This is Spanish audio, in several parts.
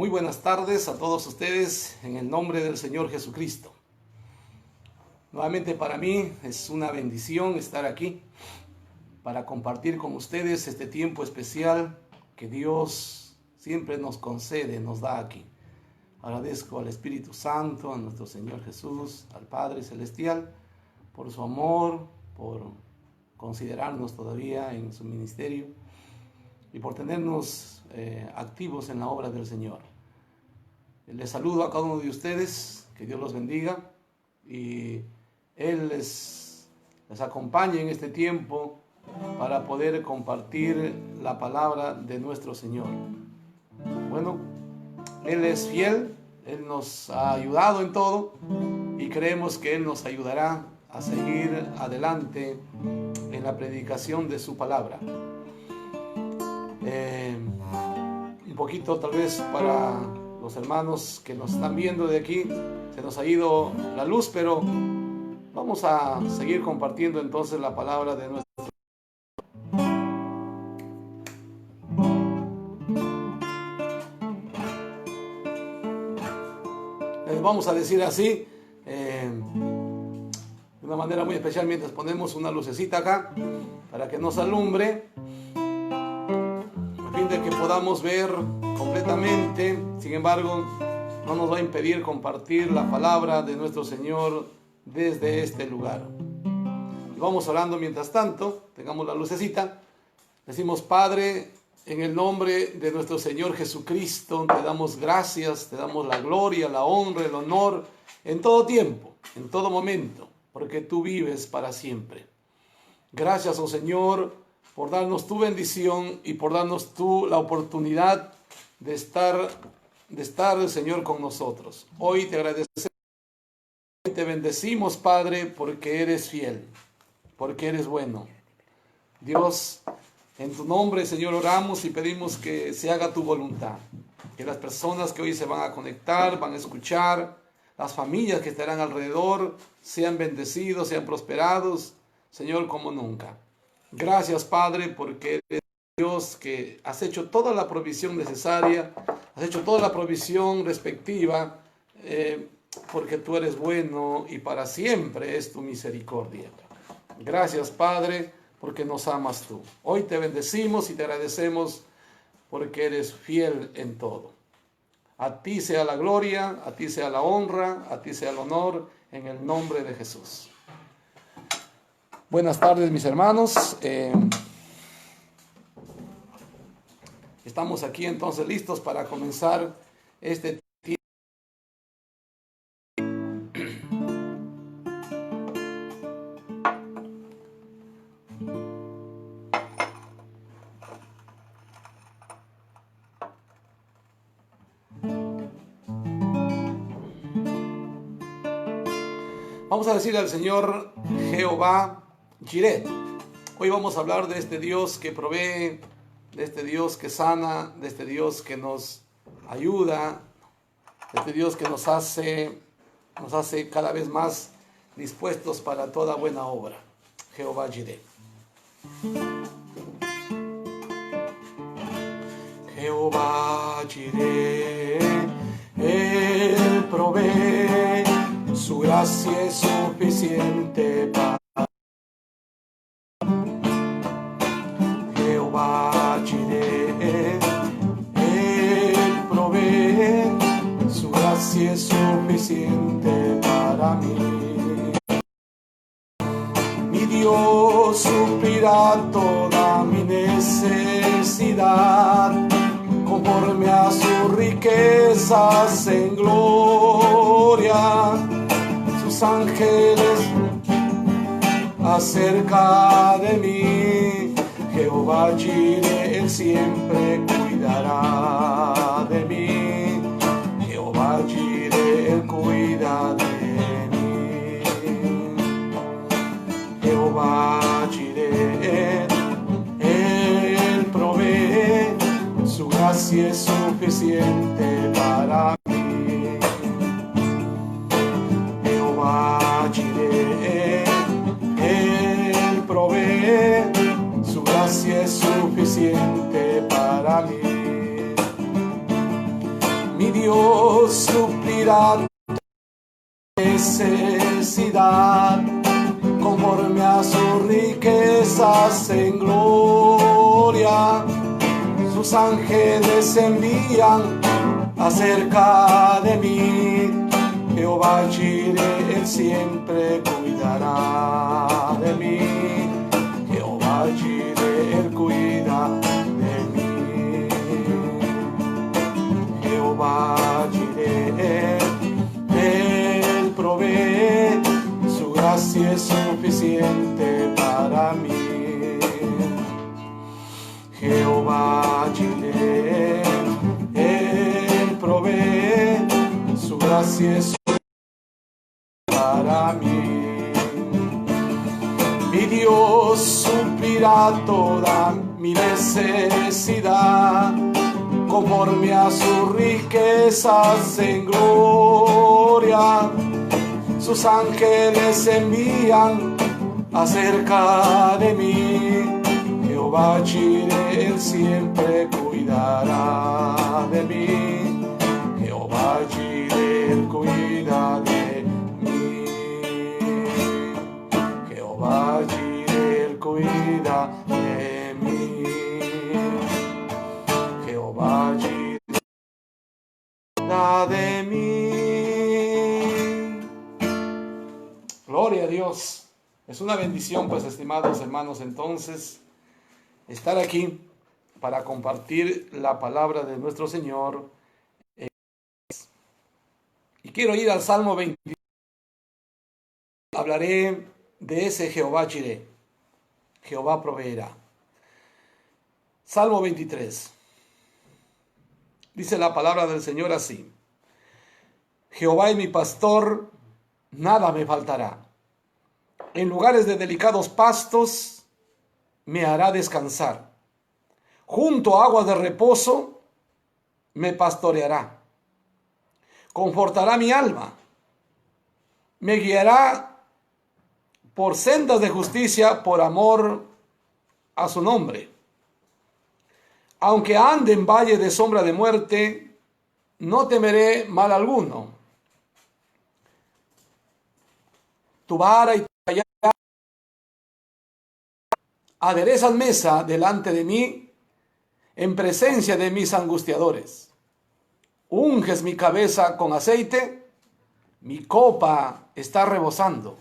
Muy buenas tardes a todos ustedes en el nombre del Señor Jesucristo. Nuevamente para mí es una bendición estar aquí para compartir con ustedes este tiempo especial que Dios siempre nos concede, nos da aquí. Agradezco al Espíritu Santo, a nuestro Señor Jesús, al Padre Celestial, por su amor, por considerarnos todavía en su ministerio y por tenernos activos en la obra del Señor. Les saludo a cada uno de ustedes, que Dios los bendiga y Él les acompañe en este tiempo para poder compartir la palabra de nuestro Señor. Bueno, Él es fiel, Él nos ha ayudado en todo y creemos que Él nos ayudará a seguir adelante en la predicación de su palabra. Un poquito tal vez para los hermanos que nos están viendo de aquí, se nos ha ido la luz, pero vamos a seguir compartiendo entonces la palabra de nuestro vamos a decir así, de una manera muy especial, mientras ponemos una lucecita acá para que nos alumbre, a fin de que podamos ver completamente. Sin embargo, no nos va a impedir compartir la palabra de nuestro Señor desde este lugar. Y vamos orando mientras tanto, tengamos la lucecita. Decimos: Padre, en el nombre de nuestro Señor Jesucristo, te damos gracias, te damos la gloria, la honra, el honor, en todo tiempo, en todo momento, porque tú vives para siempre. Gracias, oh Señor, por darnos tu bendición y por darnos tú la oportunidad de estar, Señor, con nosotros. Hoy te agradecemos, hoy te bendecimos, Padre, porque eres fiel, porque eres bueno. Dios, en tu nombre, Señor, oramos y pedimos que se haga tu voluntad. Que las personas que hoy se van a conectar, van a escuchar, las familias que estarán alrededor, sean bendecidos, sean prosperados, Señor, como nunca. Gracias, Padre, porque eres Dios que has hecho toda la provisión necesaria, has hecho toda la provisión respectiva, porque tú eres bueno y para siempre es tu misericordia. Gracias, Padre, porque nos amas tú. Hoy te bendecimos y te agradecemos porque eres fiel en todo. A ti sea la gloria, a ti sea la honra, a ti sea el honor, en el nombre de Jesús. Buenas tardes, mis hermanos. Estamos aquí entonces listos para comenzar este tiempo. Vamos a decir al Señor Jehová Jireh. Hoy vamos a hablar de este Dios que provee, de este Dios que sana, de este Dios que nos ayuda, de este Dios que nos hace cada vez más dispuestos para toda buena obra. Jehová Jireh. Jehová Jireh, Él provee, su gracia es suficiente para Jehová Jireh, Él provee, su gracia es suficiente para mí. Mi Dios suplirá toda mi necesidad, conforme a sus riquezas en gloria. Sus ángeles acerca de mí, Jehová Jireh, Él siempre cuidará de mí. Jehová Jireh, Él cuida de mí. Jehová Jireh, Él provee, su gracia es suficiente para mí. Jehová Jireh, Él provee, su gracia es suficiente para mí. Mi Dios suplirá tu necesidad conforme a sus riquezas en gloria. Sus ángeles envían acerca de mí. Jehová Jireh, Él siempre cuidará de mí. Jehová Jireh, Él cuida de mí. Jehová Jireh, Él provee. Su gracia es suficiente para mí. Jehová Jireh, Él provee. Su gracia es para mí. Mi Dios suplirá toda mi necesidad conforme a sus riquezas en gloria. Sus ángeles envían acerca de mí. Jehová Jireh, Él siempre cuidará de mí. Jehová Jireh, Él cuida de mí. Jehová Jireh, Él cuida de mí. Jehová Jireh, cuida de mí. Gloria a Dios. Es una bendición, pues, estimados hermanos, entonces, estar aquí para compartir la palabra de nuestro Señor. Y quiero ir al Salmo 23. Hablaré de ese Jehová Jireh. Jehová proveerá. Salmo 23. Dice la palabra del Señor así: Jehová es mi pastor, nada me faltará. En lugares de delicados pastos me hará descansar. Junto a aguas de reposo me pastoreará. Confortará mi alma. Me guiará por sendas de justicia por amor a su nombre. Aunque ande en valle de sombra de muerte, no temeré mal alguno. Tu vara y tu callado aderezas mesa delante de mí, en presencia de mis angustiadores. Unges mi cabeza con aceite, mi copa está rebosando.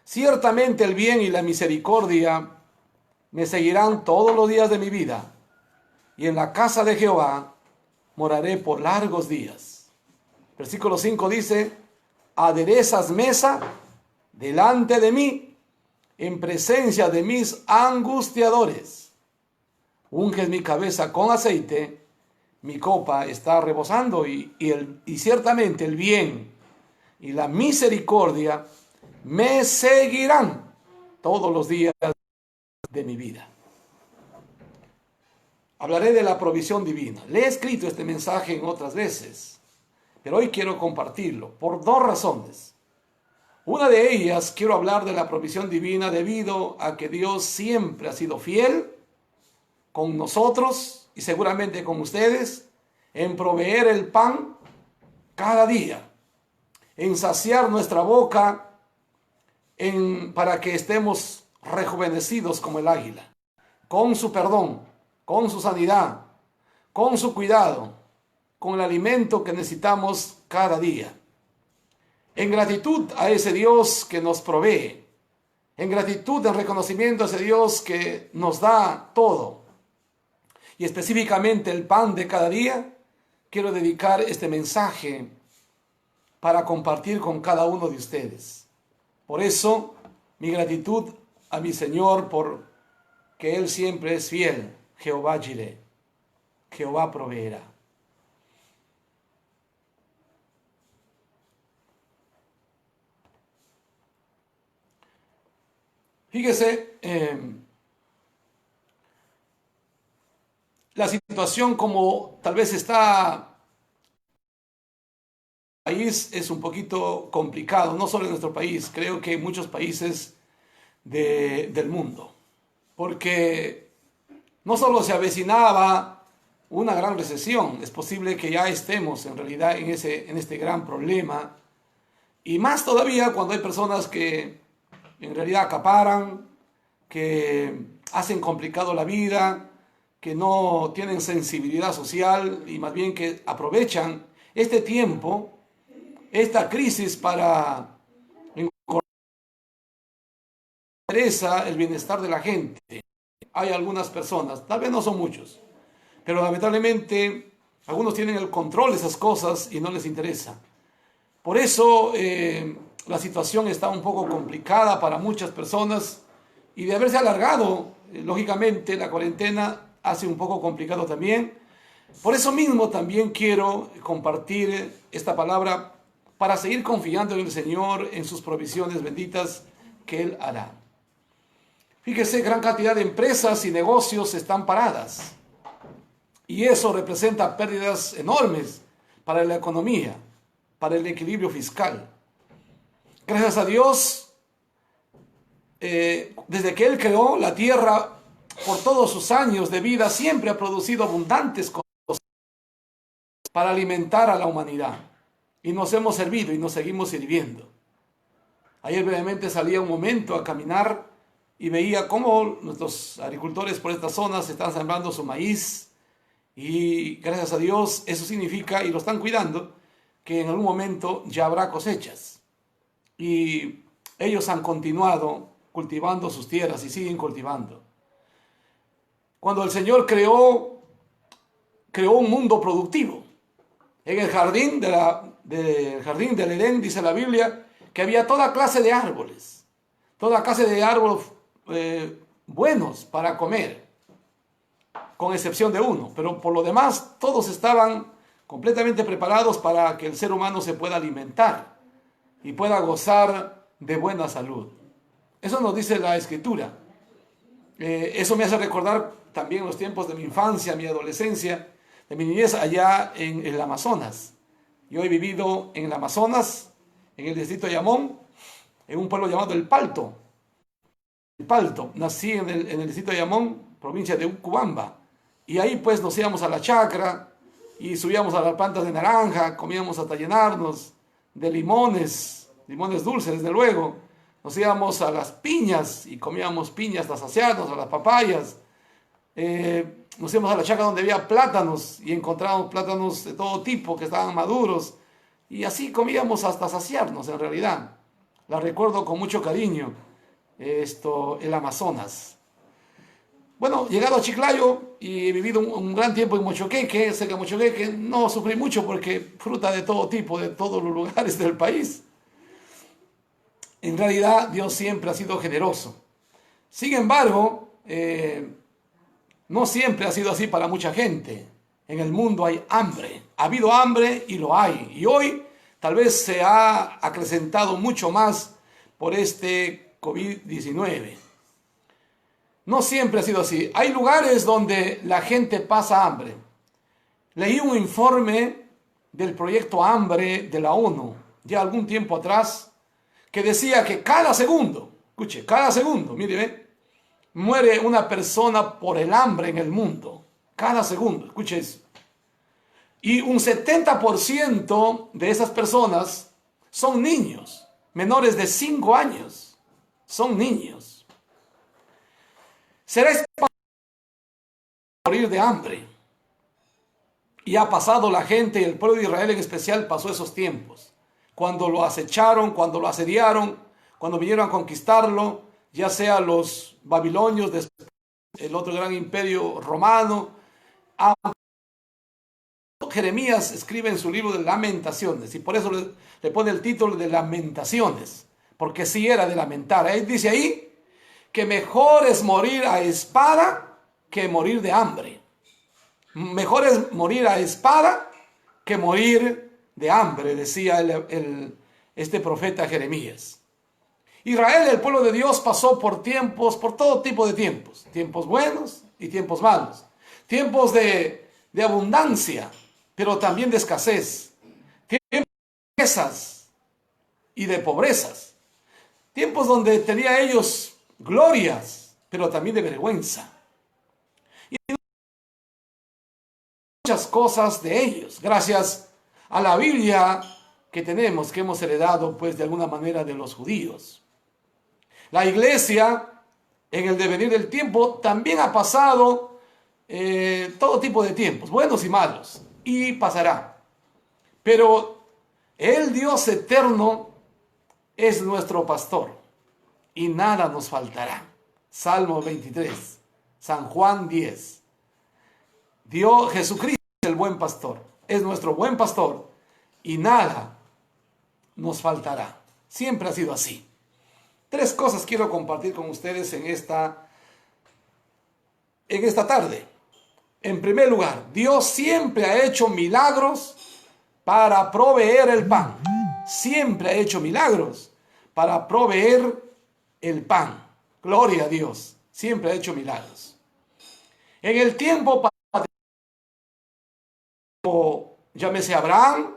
Ciertamente el bien y la misericordia me seguirán todos los días de mi vida, y en la casa de Jehová moraré por largos días. Versículo 5 dice: aderezas mesa delante de mí, en presencia de mis angustiadores. Unges mi cabeza con aceite, mi copa está rebosando, y ciertamente el bien y la misericordia me seguirán todos los días de mi vida. Hablaré de la provisión divina. Le he escrito este mensaje en otras veces, pero hoy quiero compartirlo por dos razones. Una de ellas, quiero hablar de la provisión divina debido a que Dios siempre ha sido fiel con nosotros y seguramente con ustedes en proveer el pan cada día, en saciar nuestra boca, para que estemos rejuvenecidos como el águila, con su perdón, con su sanidad, con su cuidado, con el alimento que necesitamos cada día. En gratitud a ese Dios que nos provee, en gratitud, en reconocimiento a ese Dios que nos da todo, y específicamente el pan de cada día, quiero dedicar este mensaje para compartir con cada uno de ustedes. Por eso, mi gratitud a mi Señor, por que Él siempre es fiel. Jehová Jireh, Jehová proveerá. Fíjese, la situación como tal vez está en el país es un poquito complicado, no solo en nuestro país, creo que en muchos países del mundo, porque no solo se avecinaba una gran recesión. Es posible que ya estemos en realidad en este gran problema. Y más todavía cuando hay personas que en realidad acaparan, que hacen complicado la vida, que no tienen sensibilidad social y más bien que aprovechan este tiempo, esta crisis para interesa el bienestar de la gente. Hay algunas personas, tal vez no son muchos, pero lamentablemente algunos tienen el control de esas cosas y no les interesa. Por eso la situación está un poco complicada para muchas personas y de haberse alargado, lógicamente la cuarentena hace un poco complicado también. Por eso mismo también quiero compartir esta palabra para seguir confiando en el Señor, en sus provisiones benditas que Él hará. Fíjese, gran cantidad de empresas y negocios están paradas y eso representa pérdidas enormes para la economía, para el equilibrio fiscal. Gracias a Dios, desde que Él creó la tierra, por todos sus años de vida, siempre ha producido abundantes cosas para alimentar a la humanidad. Y nos hemos servido y nos seguimos sirviendo. Ayer brevemente salía un momento a caminar y veía cómo nuestros agricultores por estas zonas están sembrando su maíz. Y gracias a Dios eso significa, y lo están cuidando, que en algún momento ya habrá cosechas. Y ellos han continuado cultivando sus tierras y siguen cultivando. Cuando el Señor creó un mundo productivo. En el jardín del Edén, dice la Biblia, que había toda clase de árboles. Toda clase de árboles buenos para comer, con excepción de uno. Pero por lo demás, todos estaban completamente preparados para que el ser humano se pueda alimentar y pueda gozar de buena salud. Eso nos dice la Escritura. Eso me hace recordar también los tiempos de mi infancia, mi adolescencia, de mi niñez allá en el Amazonas. Yo he vivido en el Amazonas, en el distrito de Yamón, en un pueblo llamado El Palto. El Palto. Nací en el distrito de Yamón, provincia de Ucubamba. Y ahí pues nos íbamos a la chacra y subíamos a las plantas de naranja, comíamos hasta llenarnos de limones dulces, desde luego. Nos íbamos a las piñas y comíamos piñas hasta saciarnos, a las papayas. Nos íbamos a la chacra donde había plátanos y encontrábamos plátanos de todo tipo que estaban maduros. Y así comíamos hasta saciarnos en realidad. La recuerdo con mucho cariño, el Amazonas. Bueno, llegado a Chiclayo y he vivido un gran tiempo en Mochoqueque, cerca de Mochoqueque, no sufrí mucho porque fruta de todo tipo, de todos los lugares del país. En realidad Dios siempre ha sido generoso. Sin embargo, no siempre ha sido así para mucha gente. En el mundo hay hambre. Ha habido hambre y lo hay. Y hoy tal vez se ha acrecentado mucho más por este COVID-19. No siempre ha sido así. Hay lugares donde la gente pasa hambre. Leí un informe del proyecto Hambre de la ONU, ya algún tiempo atrás, que decía que cada segundo, escuche, cada segundo, mire, ve, muere una persona por el hambre en el mundo. Cada segundo, escuche eso. Y un 70% de esas personas son niños, menores de 5 años. Son niños. Será morir de hambre. Y ha pasado la gente, y el pueblo de Israel en especial pasó esos tiempos. Cuando lo acecharon, cuando lo asediaron, cuando vinieron a conquistarlo, ya sea los babilonios, después el otro gran imperio romano. Jeremías escribe en su libro de Lamentaciones, y por eso le pone el título de Lamentaciones, porque sí era de lamentar. Él dice ahí que mejor es morir a espada que morir de hambre. Mejor es morir a espada que morir de hambre, decía este profeta Jeremías. Israel, el pueblo de Dios, pasó por tiempos, por todo tipo de tiempos. Tiempos buenos y tiempos malos. Tiempos de abundancia, pero también de escasez. Tiempos de riquezas y de pobrezas. Tiempos donde tenía ellos glorias, pero también de vergüenza. muchas cosas de ellos, gracias a la Biblia que tenemos, que hemos heredado pues de alguna manera de los judíos. La iglesia en el devenir del tiempo también ha pasado todo tipo de tiempos, buenos y malos, y pasará. Pero el Dios eterno es nuestro pastor y nada nos faltará. Salmo 23, San Juan 10. Dios, Jesucristo es el buen pastor, es nuestro buen pastor y nada nos faltará. Siempre ha sido así. 3 cosas quiero compartir con ustedes en esta tarde. En primer lugar, Dios siempre ha hecho milagros para proveer el pan. Siempre ha hecho milagros para proveer el pan. Gloria a Dios. Siempre ha hecho milagros. En el tiempo, llámese Abraham,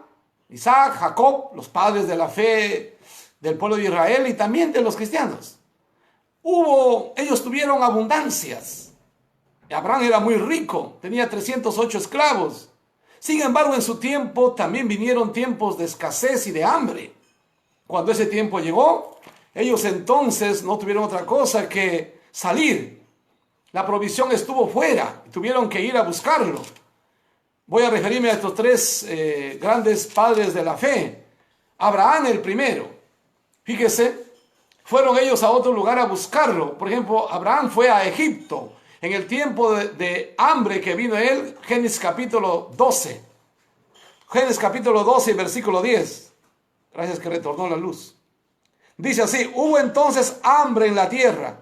Isaac, Jacob, los padres de la fe del pueblo de Israel y también de los cristianos. Ellos tuvieron abundancias. Abraham era muy rico, tenía 308 esclavos. Sin embargo, en su tiempo también vinieron tiempos de escasez y de hambre. Cuando ese tiempo llegó, ellos entonces no tuvieron otra cosa que salir. La provisión estuvo fuera, tuvieron que ir a buscarlo. Voy a referirme a estos 3 grandes padres de la fe. Abraham el primero. Fíjese, fueron ellos a otro lugar a buscarlo. Por ejemplo, Abraham fue a Egipto en el tiempo de hambre que vino él. Génesis capítulo 12. Génesis capítulo 12, versículo 10. Gracias que retornó la luz. Dice así: hubo entonces hambre en la tierra,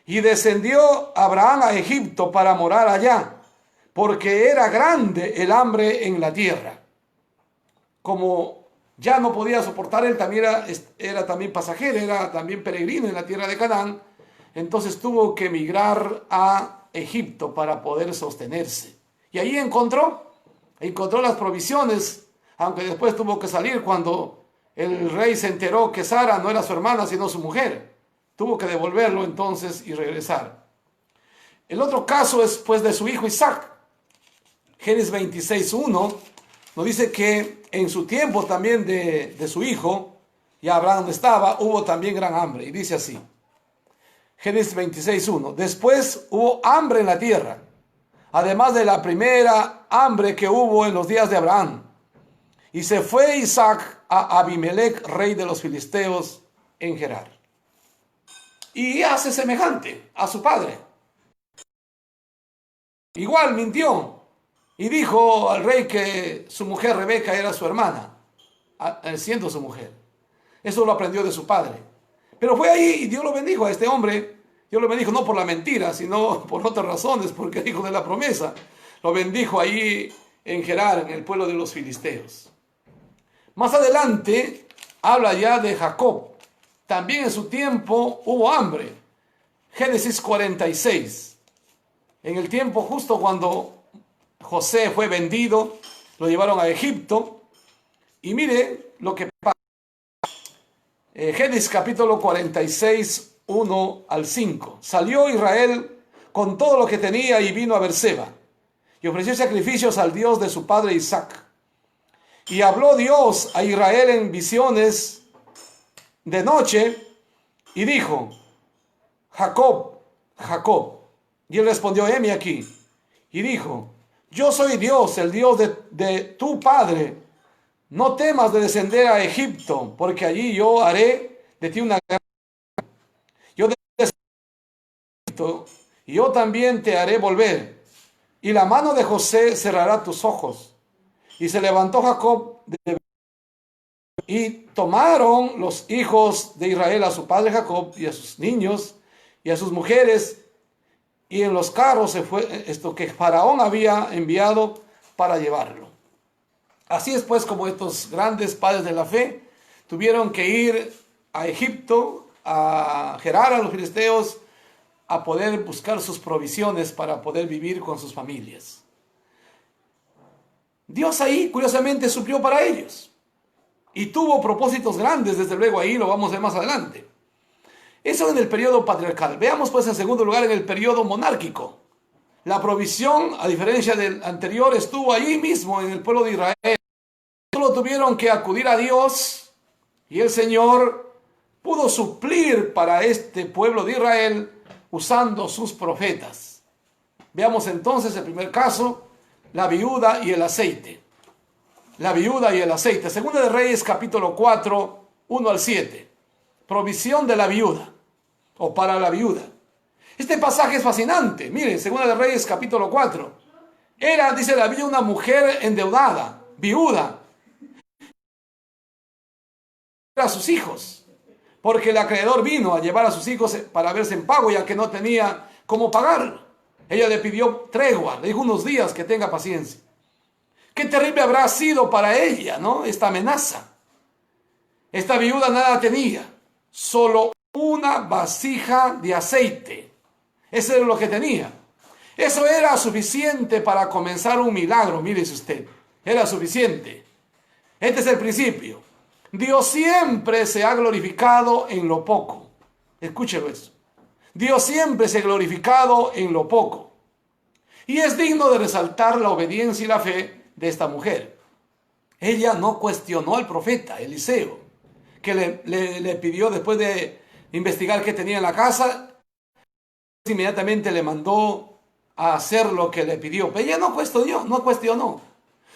y descendió Abraham a Egipto para morar allá, porque era grande el hambre en la tierra. Como ya no podía soportar, él también era también pasajero, era también peregrino en la tierra de Canaán, entonces tuvo que emigrar a Egipto para poder sostenerse. Y ahí encontró las provisiones, aunque después tuvo que salir cuando el rey se enteró que Sara no era su hermana, sino su mujer. Tuvo que devolverlo entonces y regresar. El otro caso es pues de su hijo Isaac. Génesis 26:1 nos dice que en su tiempo también de su hijo, ya Abraham no estaba, hubo también gran hambre. Y dice así, Génesis 26:1: después hubo hambre en la tierra, además de la primera hambre que hubo en los días de Abraham. Y se fue Isaac a Abimelech, rey de los filisteos, en Gerar. Y hace semejante a su padre. Igual mintió y dijo al rey que su mujer Rebeca era su hermana, siendo su mujer. Eso lo aprendió de su padre. Pero fue ahí y Dios lo bendijo a este hombre. Dios lo bendijo no por la mentira, sino por otras razones, porque dijo de la promesa. Lo bendijo ahí en Gerar, en el pueblo de los filisteos. Más adelante habla ya de Jacob. También en su tiempo hubo hambre. Génesis 46. En el tiempo justo cuando José fue vendido, lo llevaron a Egipto. Y mire lo que pasa. Génesis capítulo 46, 1 al 5. Salió Israel con todo lo que tenía y vino a Beerseba. Y ofreció sacrificios al Dios de su padre Isaac. Y habló Dios a Israel en visiones de noche y dijo: Jacob, Jacob. Y él respondió: heme aquí. Y dijo: yo soy Dios, el Dios de tu padre. No temas de descender a Egipto, porque allí yo haré de ti una gran... Yo descenderé a Egipto, y yo también te haré volver. Y la mano de José cerrará tus ojos. Y se levantó Jacob y tomaron los hijos de Israel a su padre Jacob y a sus niños y a sus mujeres, y en los carros se fue esto que Faraón había enviado para llevarlo. Así es pues como estos grandes padres de la fe tuvieron que ir a Egipto, a Gerar, a los filisteos, a poder buscar sus provisiones para poder vivir con sus familias. Dios ahí, curiosamente, suplió para ellos. Y tuvo propósitos grandes, desde luego ahí lo vamos a ver más adelante. Eso en el periodo patriarcal. Veamos pues en segundo lugar en el periodo monárquico. La provisión, a diferencia del anterior, estuvo allí mismo en el pueblo de Israel. Solo tuvieron que acudir a Dios y el Señor pudo suplir para este pueblo de Israel usando sus profetas. Veamos entonces el primer caso, la viuda y el aceite. La viuda y el aceite. Segunda de Reyes, capítulo 4, 1 al 7. Provisión de la viuda, o para la viuda. Este pasaje es fascinante. Miren, Segunda de Reyes, capítulo 4. Era, dice la Biblia, una mujer endeudada, viuda, a sus hijos, porque el acreedor vino a llevar a sus hijos para verse en pago, ya que no tenía cómo pagar. Ella le pidió tregua, le dijo unos días que tenga paciencia. Qué terrible habrá sido para ella, ¿no? Esta amenaza. Esta viuda nada tenía, solo una vasija de aceite. Eso era lo que tenía. Eso era suficiente para comenzar un milagro, mírese usted. Era suficiente. Este es el principio. Dios siempre se ha glorificado en lo poco. Escúchelo eso. Dios siempre se ha glorificado en lo poco. Y es digno de resaltar la obediencia y la fe de esta mujer. Ella no cuestionó al profeta Eliseo, que le pidió, después de investigar qué tenía en la casa, inmediatamente le mandó a hacer lo que le pidió. Pero ella no cuestionó,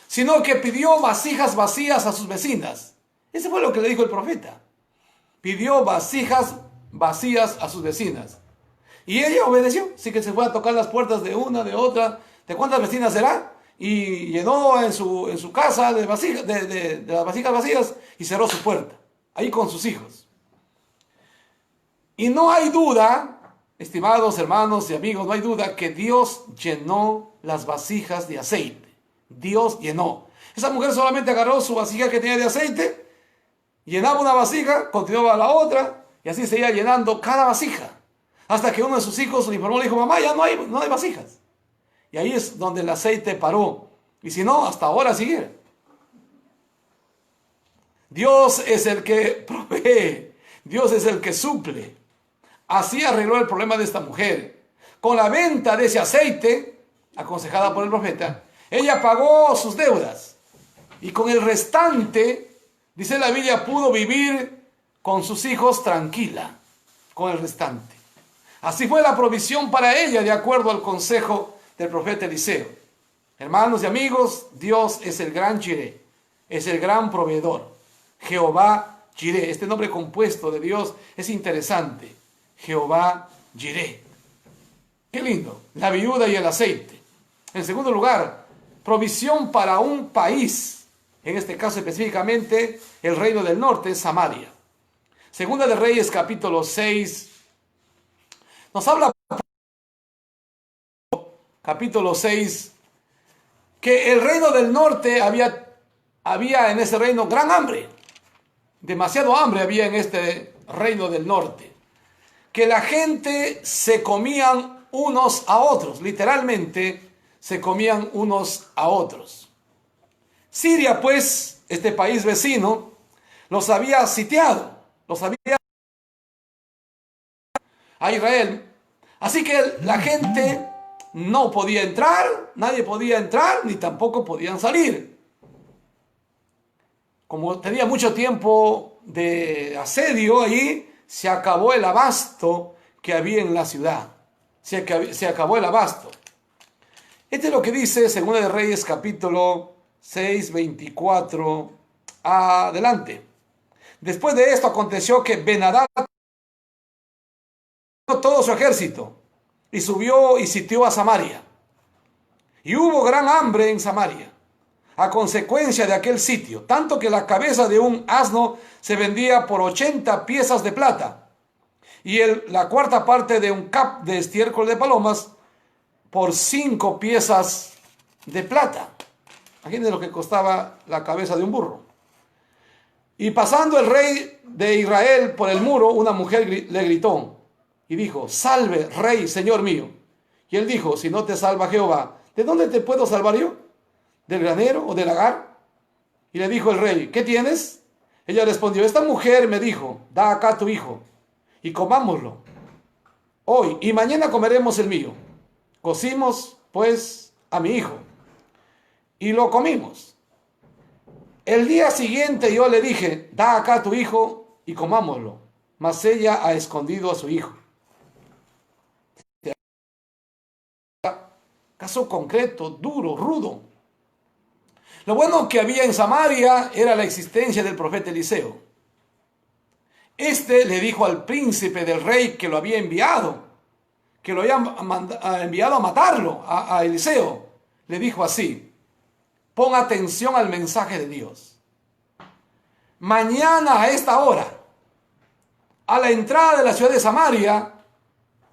sino que pidió vasijas vacías a sus vecinas. Ese fue lo que le dijo el profeta. Pidió vasijas vacías a sus vecinas. Y ella obedeció. Así que se fue a tocar las puertas de una, de otra. ¿De cuántas vecinas será? Y llenó en su casa de las vasijas vacías y cerró su puerta. Ahí con sus hijos. Y no hay duda, estimados hermanos y amigos, no hay duda que Dios llenó las vasijas de aceite. Dios llenó. Esa mujer solamente agarró su vasija que tenía de aceite, llenaba una vasija, continuaba la otra, y así seguía llenando cada vasija. Hasta que uno de sus hijos le informó, le dijo, mamá, ya no hay vasijas. Y ahí es donde el aceite paró. Y si no, hasta ahora sigue. Dios es el que provee. Dios es el que suple. Así arregló el problema de esta mujer. Con la venta de ese aceite, aconsejada por el profeta, ella pagó sus deudas. Y con el restante, dice la Biblia, pudo vivir con sus hijos tranquila, con el restante. Así fue la provisión para ella, de acuerdo al consejo del profeta Eliseo. Hermanos y amigos, Dios es el gran Jireh, es el gran proveedor. Jehová Jireh, este nombre compuesto de Dios es interesante. Jehová Jireh. Qué lindo, la viuda y el aceite. En segundo lugar, provisión para un país. En este caso específicamente, el reino del norte, Samaria. Segunda de Reyes, capítulo 6, nos habla, capítulo 6, que el reino del norte había en ese reino gran hambre. Demasiado hambre había en este reino del norte. Que la gente se comían unos a otros, literalmente se comían unos a otros. Siria, pues, este país vecino, los había sitiado, los había a Israel. Así que la gente no podía entrar, nadie podía entrar, ni tampoco podían salir. Como tenía mucho tiempo de asedio allí, se acabó el abasto que había en la ciudad. Se acabó el abasto. Este es lo que dice Segunda de Reyes, capítulo 6, 24, adelante. Después de esto aconteció que Ben-Hadad todo su ejército y subió y sitió a Samaria. Y hubo gran hambre en Samaria a consecuencia de aquel sitio, tanto que la cabeza de un asno se vendía por 80 piezas de plata y la cuarta parte de un cap de estiércol de palomas por 5 piezas de plata. Imagínense lo que costaba la cabeza de un burro. Y pasando el rey de Israel por el muro, una mujer le gritó y dijo, salve, rey, señor mío. Y él dijo, si no te salva Jehová, ¿de dónde te puedo salvar yo? ¿Del granero o del lagar? Y le dijo el rey, ¿qué tienes? Ella respondió, esta mujer me dijo, da acá tu hijo y comámoslo hoy y mañana comeremos el mío. Cocimos, pues, a mi hijo y lo comimos. El día siguiente yo le dije, da acá a tu hijo y comámoslo. Mas ella ha escondido a su hijo. Caso concreto, duro, rudo. Lo bueno que había en Samaria era la existencia del profeta Eliseo. Este le dijo al príncipe del rey que lo había enviado, que lo había enviado a matarlo, a Eliseo. Le dijo así: pon atención al mensaje de Dios. Mañana a esta hora, a la entrada de la ciudad de Samaria,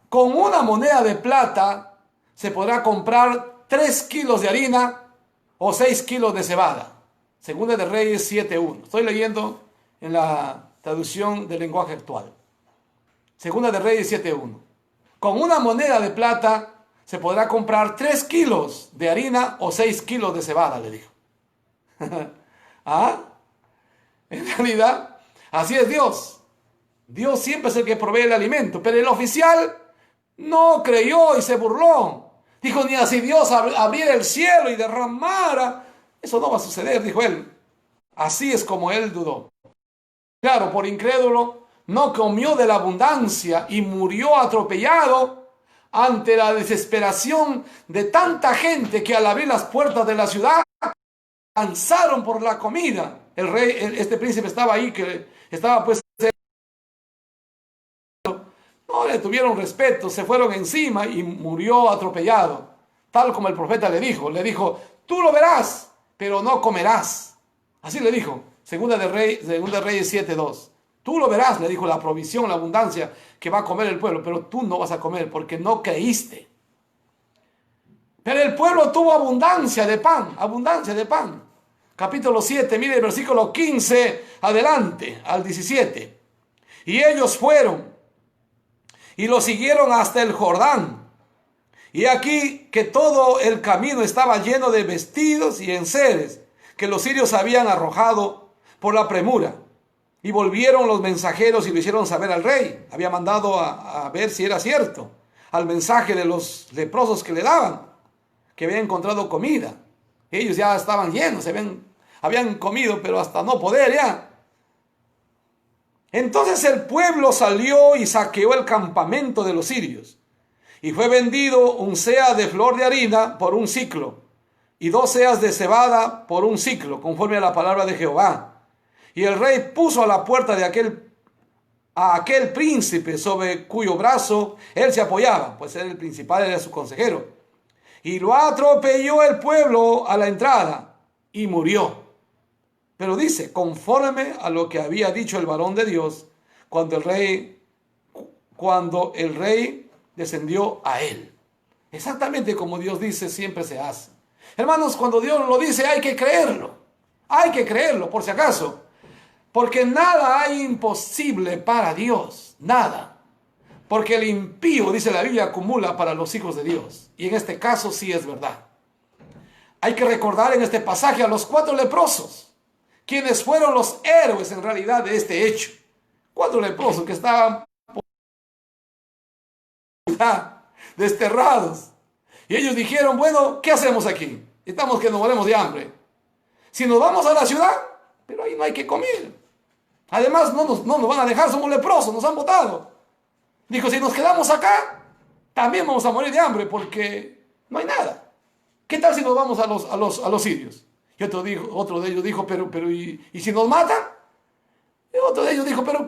con una moneda de plata se podrá comprar 3 kilos de harina o 6 kilos de cebada. Segunda de Reyes 7:1. Estoy leyendo en la traducción del lenguaje actual. Segunda de Reyes 7:1. Con una moneda de plata se podrá comprar 3 kilos de harina o 6 kilos de cebada, le dijo. ¿Ah? En realidad, así es Dios. Dios siempre es el que provee el alimento, pero el oficial no creyó y se burló. Dijo, ni así Dios abriera el cielo y derramara. Eso no va a suceder, dijo él. Así es como él dudó. Claro, por incrédulo, no comió de la abundancia y murió atropellado ante la desesperación de tanta gente que al abrir las puertas de la ciudad lanzaron por la comida. El rey, este príncipe estaba ahí, que estaba pues... No le tuvieron respeto, se fueron encima y murió atropellado. Tal como el profeta le dijo, tú lo verás, pero no comerás. Así le dijo, Segunda de Reyes 7:2. Tú lo verás, le dijo, la provisión, la abundancia que va a comer el pueblo, pero tú no vas a comer porque no creíste. Pero el pueblo tuvo abundancia de pan, abundancia de pan. Capítulo 7, mire el versículo 15 adelante, al 17. Y ellos fueron y lo siguieron hasta el Jordán. Y aquí que todo el camino estaba lleno de vestidos y enseres que los sirios habían arrojado por la premura. Y volvieron los mensajeros y lo hicieron saber al rey. Había mandado a ver si era cierto al mensaje de los leprosos que le daban, que habían encontrado comida. Ellos ya estaban llenos, habían comido, pero hasta no poder ya. Entonces el pueblo salió y saqueó el campamento de los sirios. Y fue vendido un seah de flor de harina por un siclo, y 2 seas de cebada por un siclo, conforme a la palabra de Jehová. Y el rey puso a la puerta de aquel príncipe sobre cuyo brazo él se apoyaba, pues era el principal, era su consejero. Y lo atropelló el pueblo a la entrada y murió. Pero dice, conforme a lo que había dicho el varón de Dios, cuando el rey descendió a él. Exactamente como Dios dice, siempre se hace. Hermanos, cuando Dios lo dice, hay que creerlo. Hay que creerlo, por si acaso. Porque nada hay imposible para Dios. Nada. Porque el impío, dice la Biblia, acumula para los hijos de Dios. Y en este caso sí es verdad. Hay que recordar en este pasaje a los 4 leprosos, quienes fueron los héroes en realidad de este hecho. 4 leprosos que estaban desterrados. Y ellos dijeron, bueno, ¿qué hacemos aquí? Estamos que nos morimos de hambre. Si nos vamos a la ciudad, pero ahí no hay que comer. Además, no nos van a dejar, somos leprosos, nos han botado. Dijo, si nos quedamos acá, también vamos a morir de hambre porque no hay nada. ¿Qué tal si nos vamos a los sirios? Y otro de ellos dijo, pero ¿y si nos matan? Y otro de ellos dijo, pero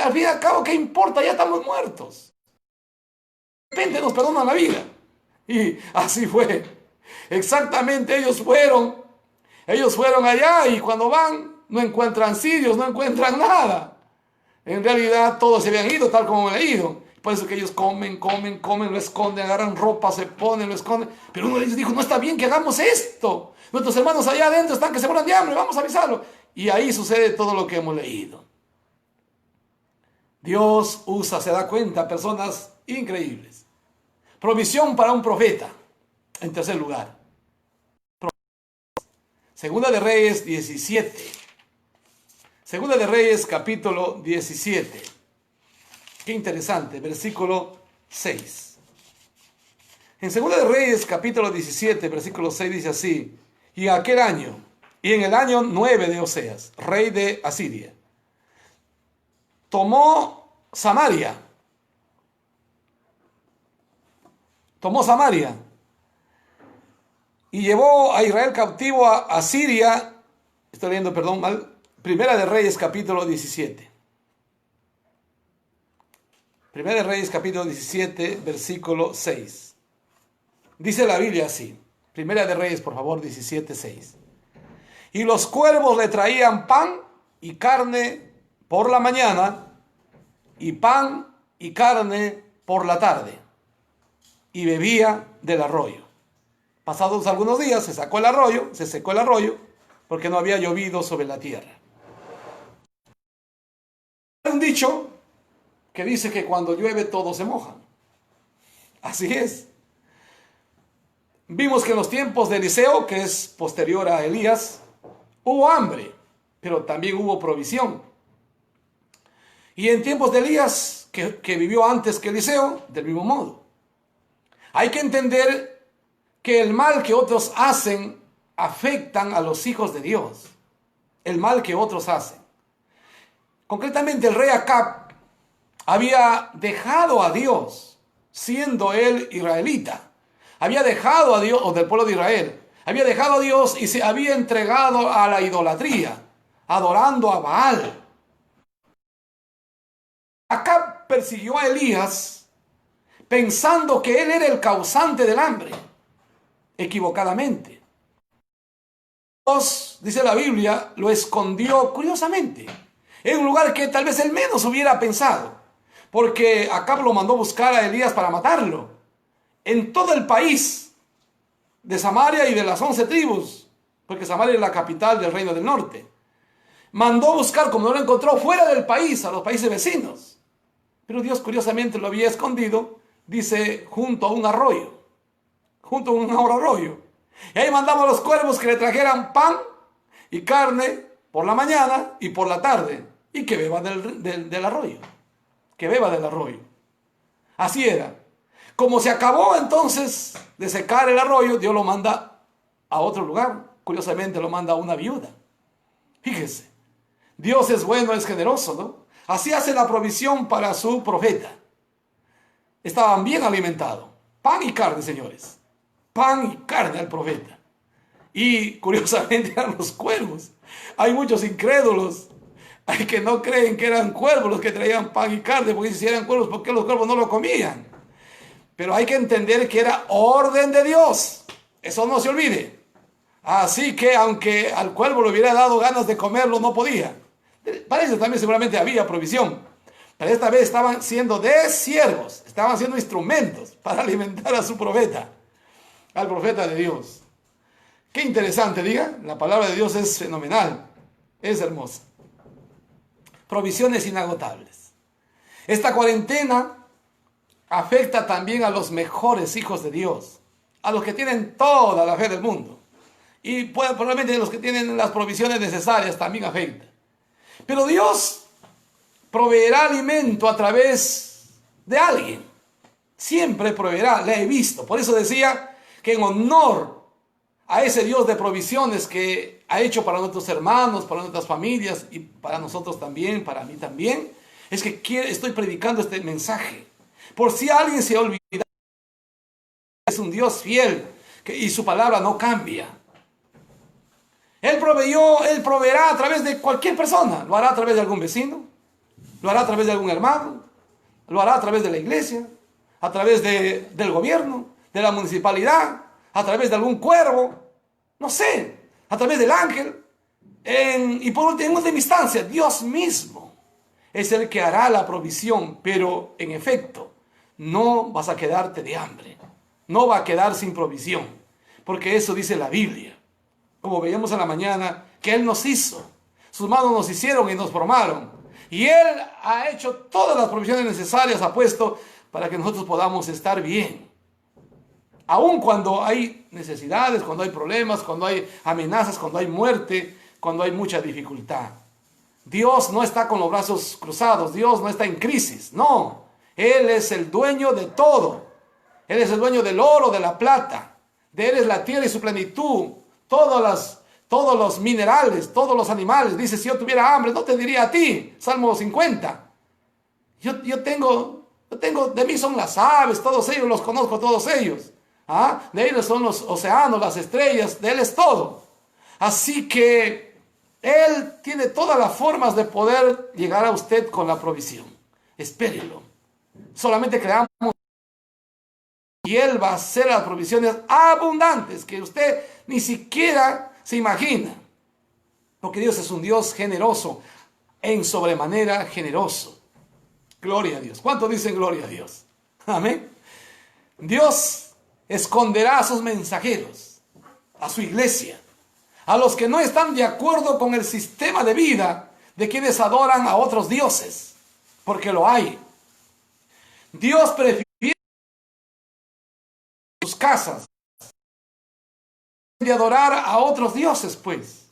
al fin y al cabo, ¿qué importa? Ya estamos muertos. De repente nos perdonan la vida. Y así fue. Exactamente, ellos fueron allá y cuando van, no encuentran sirios, no encuentran nada. En realidad todos se habían ido tal como he leído. Por eso que ellos comen, lo esconden, agarran ropa, se ponen, lo esconden. Pero uno de ellos dijo, no está bien que hagamos esto. Nuestros hermanos allá adentro están que se mueren de hambre, vamos a avisarlo. Y ahí sucede todo lo que hemos leído. Dios usa, se da cuenta, personas increíbles. Provisión para un profeta. En tercer lugar. Segunda de Reyes 17. Segunda de Reyes capítulo 17. Qué interesante, versículo 6. En 2 de Reyes, capítulo 17, versículo 6 dice así: y aquel año, y en el año 9 de Oseas, rey de Asiria, tomó Samaria, y llevó a Israel cautivo a Asiria. Estoy leyendo, perdón, mal. Primera de Reyes, capítulo 17. Primera de Reyes, capítulo 17, versículo 6. Dice la Biblia así. Primera de Reyes, por favor, 17, 6. Y los cuervos le traían pan y carne por la mañana, y pan y carne por la tarde, y bebía del arroyo. Pasados algunos días se secó el arroyo, porque no había llovido sobre la tierra. Hay un dicho que dice que cuando llueve todos se mojan. Así es. Vimos que en los tiempos de Eliseo, que es posterior a Elías, hubo hambre, pero también hubo provisión. Y en tiempos de Elías, que vivió antes que Eliseo, del mismo modo. Hay que entender que el mal que otros hacen afectan a los hijos de Dios. El mal que otros hacen. Concretamente, el rey Acab había dejado a Dios, siendo él israelita. Había dejado a Dios, o del pueblo de Israel. Había dejado a Dios y se había entregado a la idolatría, adorando a Baal. Acab persiguió a Elías pensando que él era el causante del hambre, equivocadamente. Dios, dice la Biblia, lo escondió curiosamente, en un lugar que tal vez él menos hubiera pensado, porque Acab lo mandó buscar a Elías para matarlo, en todo el país de Samaria y de las 11 tribus, porque Samaria es la capital del reino del norte. Mandó buscar, como no lo encontró, fuera del país, a los países vecinos. Pero Dios curiosamente lo había escondido, dice, junto a un arroyo. Y ahí mandamos a los cuervos que le trajeran pan y carne por la mañana y por la tarde, y que beba del arroyo. Que beba del arroyo. Así era. Como se acabó entonces de secar el arroyo, Dios lo manda a otro lugar. Curiosamente lo manda a una viuda. Fíjese, Dios es bueno, es generoso, ¿no? Así hace la provisión para su profeta. Estaban bien alimentados. Pan y carne, señores. Pan y carne al profeta. Y curiosamente eran los cuervos. Hay muchos incrédulos. Hay que no creen que eran cuervos los que traían pan y carne, porque si eran cuervos, ¿por qué los cuervos no lo comían? Pero hay que entender que era orden de Dios. Eso no se olvide. Así que aunque al cuervo le hubiera dado ganas de comerlo, no podía. Para eso también seguramente había provisión. Pero esta vez estaban siendo de siervos, estaban siendo instrumentos para alimentar a su profeta, al profeta de Dios. Qué interesante, diga. La palabra de Dios es fenomenal, es hermosa. Provisiones inagotables. Esta cuarentena afecta también a los mejores hijos de Dios, a los que tienen toda la fe del mundo. Y probablemente los que tienen las provisiones necesarias también afecta. Pero Dios proveerá alimento a través de alguien. Siempre proveerá, le he visto. Por eso decía que en honor a ese Dios de provisiones que ha hecho para nuestros hermanos, para nuestras familias y para nosotros también, para mí también, es que estoy predicando este mensaje. Por si alguien se olvida, es un Dios fiel y su palabra no cambia. Él proveerá a través de cualquier persona. Lo hará a través de algún vecino, lo hará a través de algún hermano, lo hará a través de la iglesia, a través del gobierno, de la municipalidad, a través de algún cuervo, no sé, a través del ángel. Y por último, en última instancia, Dios mismo es el que hará la provisión, pero en efecto, no vas a quedarte de hambre, no va a quedar sin provisión, porque eso dice la Biblia. Como veíamos en la mañana, que Él nos hizo, sus manos nos hicieron y nos formaron, y Él ha hecho todas las provisiones necesarias, ha puesto para que nosotros podamos estar bien. Aun cuando hay necesidades, cuando hay problemas, cuando hay amenazas, cuando hay muerte, cuando hay mucha dificultad. Dios no está con los brazos cruzados, Dios no está en crisis, no. Él es el dueño de todo. Él es el dueño del oro, de la plata. De Él es la tierra y su plenitud. Todos los minerales, todos los animales. Dice, si yo tuviera hambre, no te diría a ti. Salmo 50. Yo tengo, de mí son las aves, todos ellos, los conozco todos ellos. De Él son los océanos, las estrellas, de Él es todo. Así que Él tiene todas las formas de poder llegar a usted con la provisión. Espérelo. Solamente creamos y Él va a hacer las provisiones abundantes que usted ni siquiera se imagina. Porque Dios es un Dios generoso, en sobremanera generoso. Gloria a Dios. ¿Cuánto dicen gloria a Dios? Amén. Dios esconderá a sus mensajeros, a su iglesia, a los que no están de acuerdo con el sistema de vida de quienes adoran a otros dioses, porque lo hay. Dios prefiere sus casas de adorar a otros dioses, pues.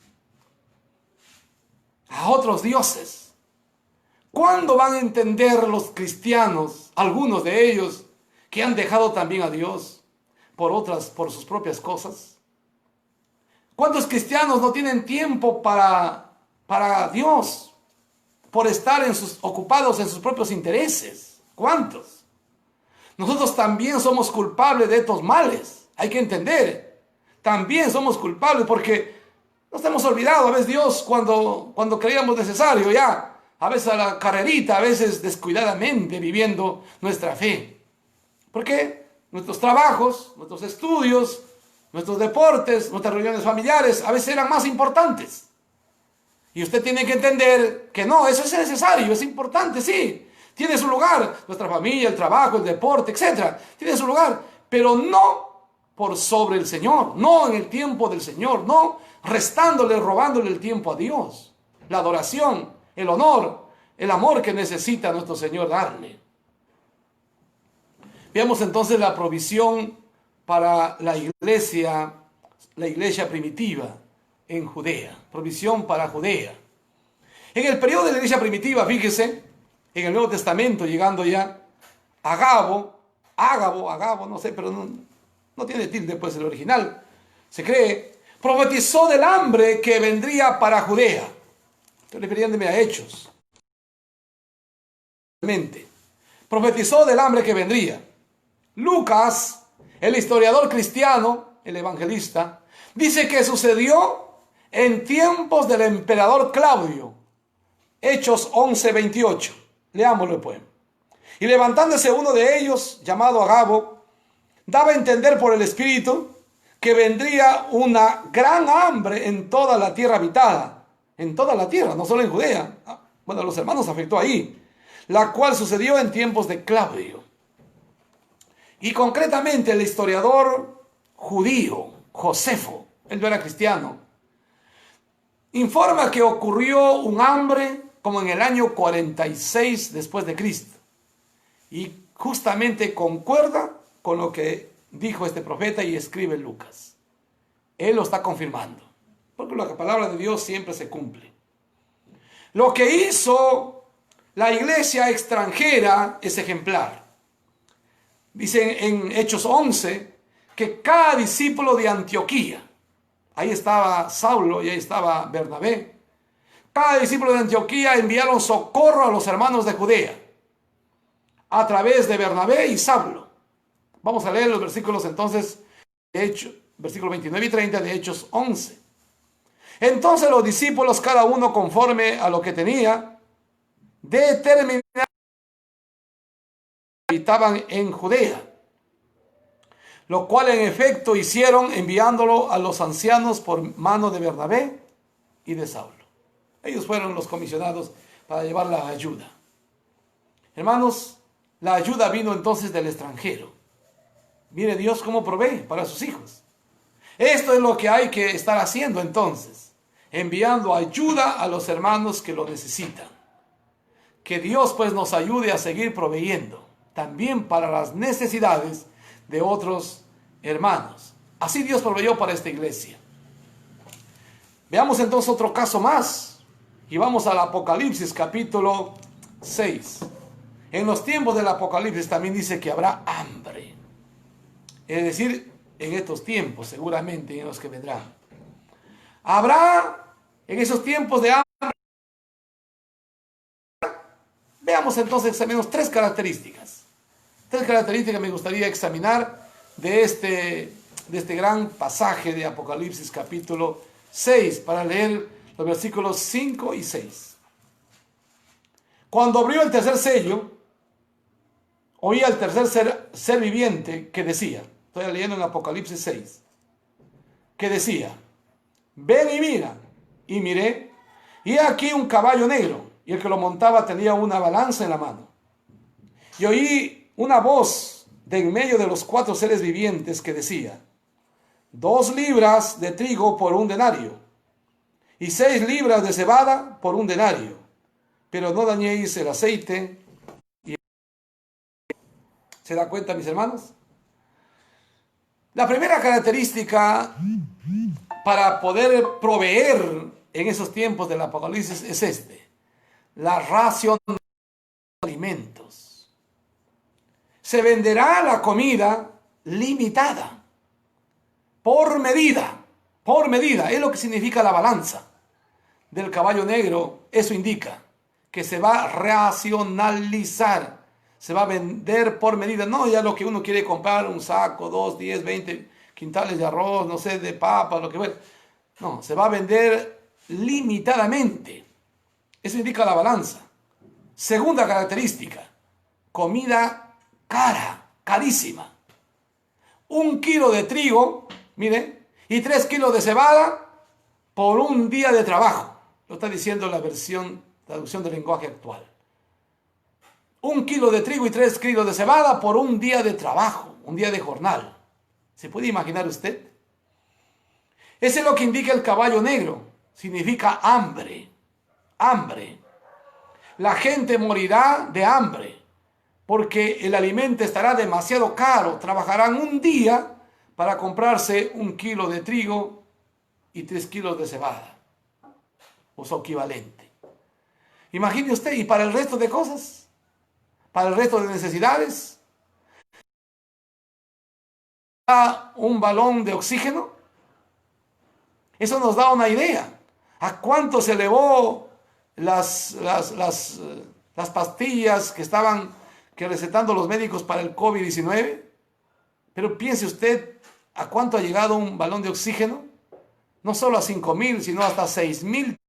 A otros dioses. ¿Cuándo van a entender los cristianos, algunos de ellos, que han dejado también a Dios por sus propias cosas? ¿Cuántos cristianos no tienen tiempo para Dios por estar ocupados en sus propios intereses? ¿Cuántos? Nosotros también somos culpables de estos males. Hay que entender. También somos culpables porque nos hemos olvidado a veces Dios cuando creíamos necesario ya. A veces a la carrerita, a veces descuidadamente viviendo nuestra fe. ¿Por qué? Nuestros trabajos, nuestros estudios, nuestros deportes, nuestras reuniones familiares a veces eran más importantes. Y usted tiene que entender que no, eso es necesario, es importante, sí. Tiene su lugar, nuestra familia, el trabajo, el deporte, etc. Tiene su lugar, pero no por sobre el Señor, no en el tiempo del Señor, no restándole, robándole el tiempo a Dios. La adoración, el honor, el amor que necesita nuestro Señor darle. Veamos entonces la provisión para la iglesia primitiva en Judea. Provisión para Judea. En el periodo de la iglesia primitiva, fíjese, en el Nuevo Testamento, llegando ya, Agabo, no sé, pero no tiene tilde pues el original, se cree, profetizó del hambre que vendría para Judea. Estoy refiriéndome a Hechos. Profetizó del hambre que vendría. Lucas, el historiador cristiano, el evangelista, dice que sucedió en tiempos del emperador Claudio. Hechos 11:28. Leámoslo pues. Y levantándose uno de ellos, llamado Agabo, daba a entender por el Espíritu que vendría una gran hambre en toda la tierra habitada. En toda la tierra, no solo en Judea. Bueno, a los hermanos afectó ahí. La cual sucedió en tiempos de Claudio. Y concretamente el historiador judío, Josefo, él no era cristiano, informa que ocurrió un hambre como en el año 46 después de Cristo. Y justamente concuerda con lo que dijo este profeta y escribe Lucas. Él lo está confirmando, porque la palabra de Dios siempre se cumple. Lo que hizo la iglesia extranjera es ejemplar. Dice en Hechos 11 que cada discípulo de Antioquía, ahí estaba Saulo y ahí estaba Bernabé, cada discípulo de Antioquía enviaron socorro a los hermanos de Judea a través de Bernabé y Saulo. Vamos a leer los versículos entonces, versículos 29 y 30 de Hechos 11. Entonces los discípulos, cada uno conforme a lo que tenía, determinaron que habitaban en Judea, lo cual en efecto hicieron enviándolo a los ancianos por mano de Bernabé y de Saulo. Ellos fueron los comisionados para llevar la ayuda. Hermanos, la ayuda vino entonces del extranjero. Mire Dios cómo provee para sus hijos. Esto es lo que hay que estar haciendo entonces, enviando ayuda a los hermanos que lo necesitan. Que Dios pues nos ayude a seguir proveyendo también para las necesidades de otros hermanos. Así Dios proveyó para esta iglesia. Veamos entonces otro caso más y vamos al Apocalipsis capítulo 6. En los tiempos del Apocalipsis también dice que habrá hambre. es decir, en estos tiempos, seguramente en los que vendrán. Habrá en esos tiempos de hambre. Veamos entonces al menos tres características. Tres características me gustaría examinar de este gran pasaje de Apocalipsis capítulo 6, para leer los versículos 5 y 6. Cuando abrió el tercer sello, oí al tercer ser viviente que decía, estoy leyendo en Apocalipsis 6, que decía, ven y mira. Y miré, y he aquí un caballo negro, y el que lo montaba tenía una balanza en la mano. Y oí una voz de en medio de los cuatro seres vivientes que decía, 2 libras de trigo por 1 denario, y 6 libras de cebada por 1 denario, pero no dañéis el aceite. ¿Se da cuenta, mis hermanos? La primera característica para poder proveer en esos tiempos del Apocalipsis es la ración de alimentos. Se venderá la comida limitada, por medida, es lo que significa la balanza del caballo negro. Eso indica que se va a racionalizar, se va a vender por medida, no ya lo que uno quiere comprar, un saco, 2, 10, 20 quintales de arroz, no sé, de papa, lo que fuera. No, se va a vender limitadamente. Eso indica la balanza. Segunda característica, comida cara, carísima. 1 kilo de trigo, miren, y 3 kilos de cebada por 1 día de trabajo. Lo está diciendo la traducción del lenguaje actual. 1 kilo de trigo y 3 kilos de cebada por 1 día de trabajo, 1 día de jornal. ¿Se puede imaginar usted? Ese es lo que indica el caballo negro. Significa hambre. Hambre. La gente morirá de hambre porque el alimento estará demasiado caro. Trabajarán 1 día para comprarse 1 kilo de trigo y 3 kilos de cebada, o su equivalente. Imagine usted, y para el resto de cosas, para el resto de necesidades, un balón de oxígeno. Eso nos da una idea a cuánto se elevó las pastillas que recetando los médicos para el COVID-19. Pero piense usted a cuánto ha llegado un balón de oxígeno. No solo a 5,000, sino hasta 6,000.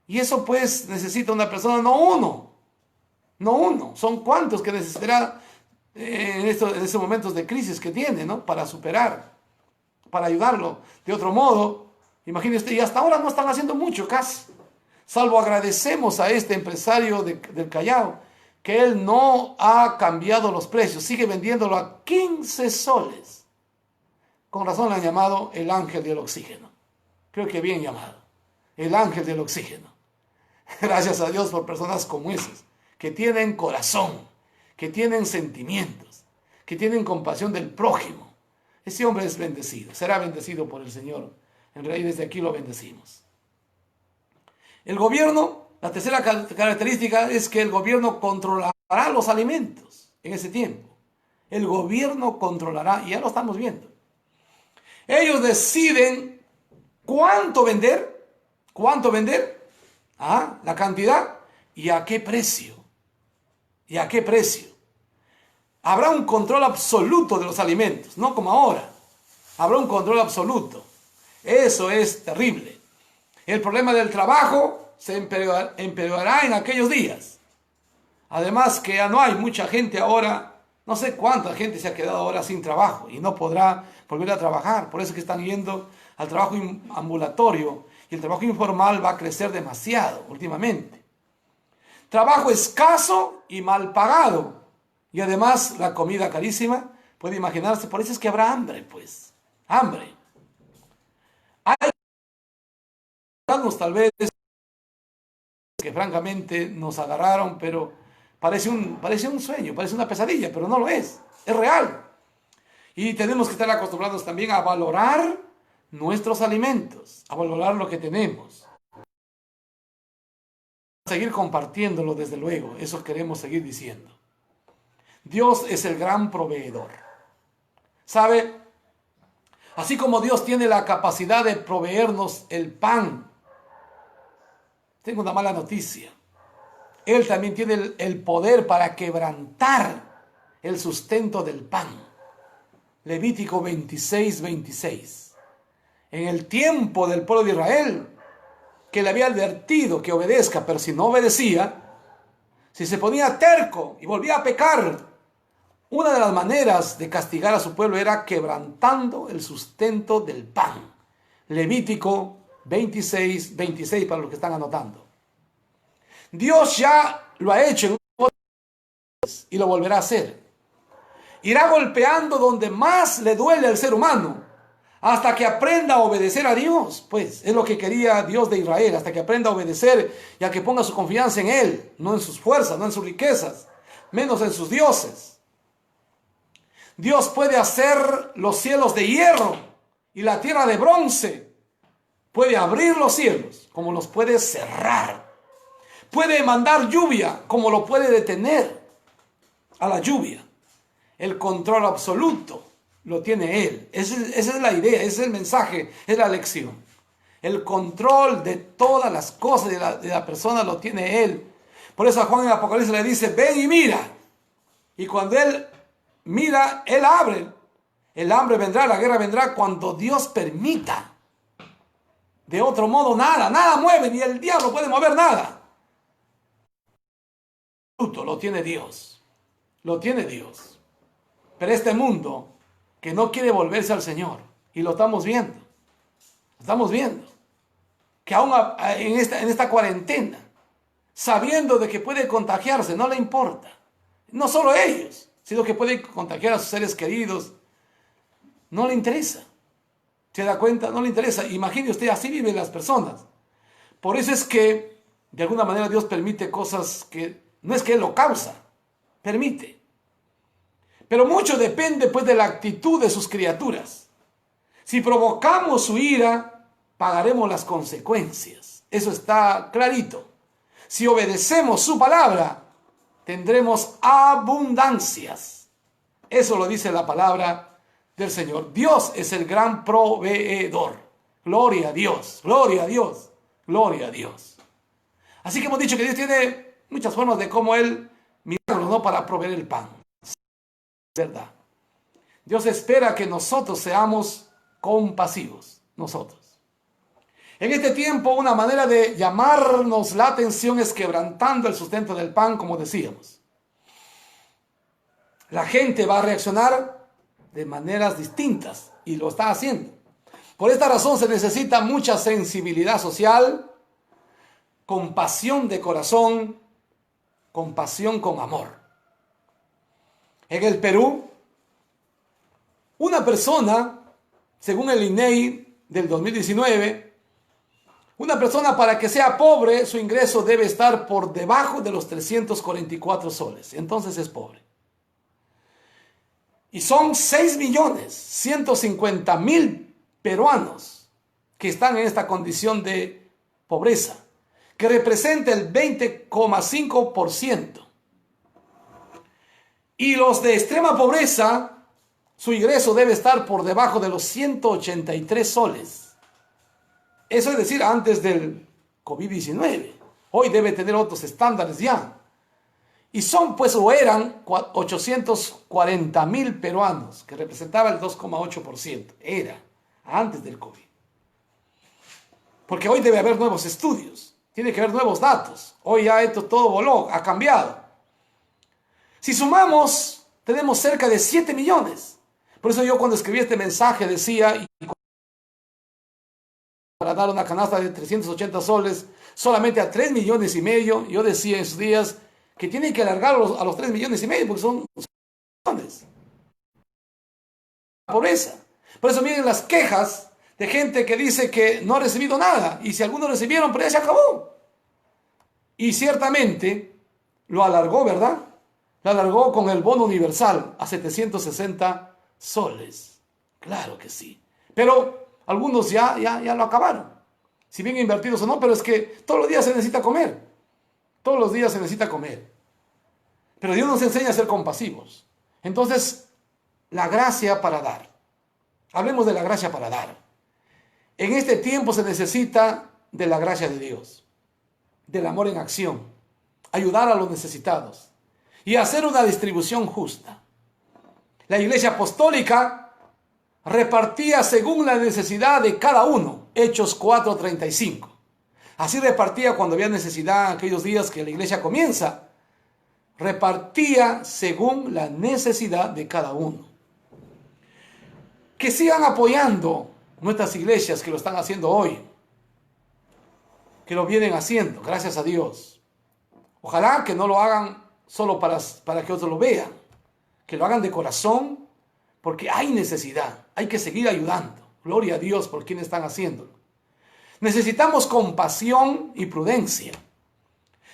Y eso pues necesita una persona, no uno, son cuantos que necesitará en esos momentos de crisis que tiene, ¿no? Para superar, para ayudarlo. De otro modo, imagínese usted, y hasta ahora no están haciendo mucho casi, salvo agradecemos a este empresario del Callao, que él no ha cambiado los precios, sigue vendiéndolo a 15 soles. Con razón le han llamado el ángel del oxígeno. Creo que bien llamado, el ángel del oxígeno. Gracias a Dios por personas como esas, que tienen corazón, que tienen sentimientos, que tienen compasión del prójimo. Ese hombre es bendecido, será bendecido por el Señor. En realidad desde aquí lo bendecimos. El gobierno, la tercera característica es que el gobierno controlará los alimentos en ese tiempo. El gobierno controlará, y ya lo estamos viendo. Ellos deciden cuánto vender, la cantidad y a qué precio. Habrá un control absoluto de los alimentos, no como ahora. Habrá un control absoluto. Eso es terrible. El problema del trabajo se empeorará en aquellos días. Además que ya no hay mucha gente ahora, no sé cuánta gente se ha quedado ahora sin trabajo y no podrá volver a trabajar. Por eso es que están yendo al trabajo ambulatorio y el trabajo informal va a crecer demasiado últimamente. Trabajo escaso y mal pagado. Y además la comida carísima, puede imaginarse, por eso es que habrá hambre, pues. Hambre. Hay tal vez que francamente nos agarraron, pero parece un sueño, parece una pesadilla, pero no lo es real. Y tenemos que estar acostumbrados también a valorar nuestros alimentos, a valorar lo que tenemos. Seguir compartiéndolo, desde luego, eso queremos seguir diciendo. Dios es el gran proveedor. ¿Sabe? Así como Dios tiene la capacidad de proveernos el pan, tengo una mala noticia. Él también tiene el poder para quebrantar el sustento del pan. Levítico 26:26. En el tiempo del pueblo de Israel, que le había advertido que obedezca, pero si no obedecía, si se ponía terco y volvía a pecar, una de las maneras de castigar a su pueblo era quebrantando el sustento del pan. Levítico 26:26 para los que están anotando. Dios ya lo ha hecho en y lo volverá a hacer. Irá golpeando donde más le duele al ser humano, hasta que aprenda a obedecer a Dios. Pues es lo que quería Dios de Israel, hasta que aprenda a obedecer y a que ponga su confianza en Él, no en sus fuerzas, no en sus riquezas, menos en sus dioses. Dios puede hacer los cielos de hierro y la tierra de bronce. Puede abrir los cielos como los puede cerrar. Puede mandar lluvia como lo puede detener a la lluvia. El control absoluto lo tiene Él. Esa es la idea, ese es el mensaje, es la lección. El control de todas las cosas de la persona lo tiene Él. Por eso a Juan en el Apocalipsis le dice, ven y mira. Y cuando Él mira, Él abre. El hambre vendrá, la guerra vendrá cuando Dios permita. De otro modo nada mueve, ni el diablo puede mover nada. Lo tiene Dios. Lo tiene Dios. Pero este mundo que no quiere volverse al Señor, y lo estamos viendo, que aún en esta cuarentena, sabiendo de que puede contagiarse, no le importa. No solo ellos, sino que puede contagiar a sus seres queridos. No le interesa. ¿Se da cuenta? No le interesa. Imagine usted, así viven las personas. Por eso es que, de alguna manera, Dios permite cosas que no es que Él lo causa, permite. Pero mucho depende, pues, de la actitud de sus criaturas. Si provocamos su ira, pagaremos las consecuencias. Eso está clarito. Si obedecemos su palabra, tendremos abundancias. Eso lo dice la palabra del Señor. Dios es el gran proveedor. Gloria a Dios, gloria a Dios, gloria a Dios. Así que hemos dicho que Dios tiene muchas formas de cómo Él milagros, ¿no?, para proveer el pan. ¿Verdad? Dios espera que nosotros seamos compasivos, nosotros. En este tiempo, una manera de llamarnos la atención es quebrantando el sustento del pan, como decíamos. La gente va a reaccionar de maneras distintas y lo está haciendo. Por esta razón se necesita mucha sensibilidad social, compasión de corazón, compasión con amor. En el Perú, una persona, según el INEI del 2019, una persona para que sea pobre, su ingreso debe estar por debajo de los 344 soles. Entonces es pobre. Y son 6.150.000 peruanos que están en esta condición de pobreza, que representa el 20,5%. Y los de extrema pobreza, su ingreso debe estar por debajo de los 183 soles. Eso es decir, antes del COVID-19. Hoy debe tener otros estándares ya. Y son, pues, o eran 840.000 peruanos, que representaba el 2,8%. Era, antes del COVID. Porque hoy debe haber nuevos estudios. Tiene que haber nuevos datos. Hoy ya esto todo voló, ha cambiado. Si sumamos, tenemos cerca de 7 millones. Por eso yo cuando escribí este mensaje decía, y para dar una canasta de 380 soles solamente a 3,5 millones, yo decía en sus días que tienen que alargarlos a los 3,5 millones, porque son millones. Pobreza. Por eso miren las quejas de gente que dice que no ha recibido nada. Y si algunos recibieron, pero ya se acabó. Y ciertamente lo alargó, ¿verdad? Lo alargó con el bono universal a 760 soles. Claro que sí. Pero algunos ya lo acabaron. Si bien invertidos o no, pero es que todos los días se necesita comer. Todos los días se necesita comer. Pero Dios nos enseña a ser compasivos. Entonces, la gracia para dar. Hablemos de la gracia para dar. En este tiempo se necesita de la gracia de Dios, del amor en acción, ayudar a los necesitados y hacer una distribución justa. La Iglesia Apostólica repartía según la necesidad de cada uno. Hechos 4:35. Así repartía cuando había necesidad, aquellos días que la iglesia comienza. Repartía según la necesidad de cada uno. Que sigan apoyando nuestras iglesias que lo están haciendo hoy. Que lo vienen haciendo, gracias a Dios. Ojalá que no lo hagan solo para que otros lo vean. Que lo hagan de corazón, porque hay necesidad. Hay que seguir ayudando. Gloria a Dios por quienes están haciéndolo. Necesitamos compasión y prudencia.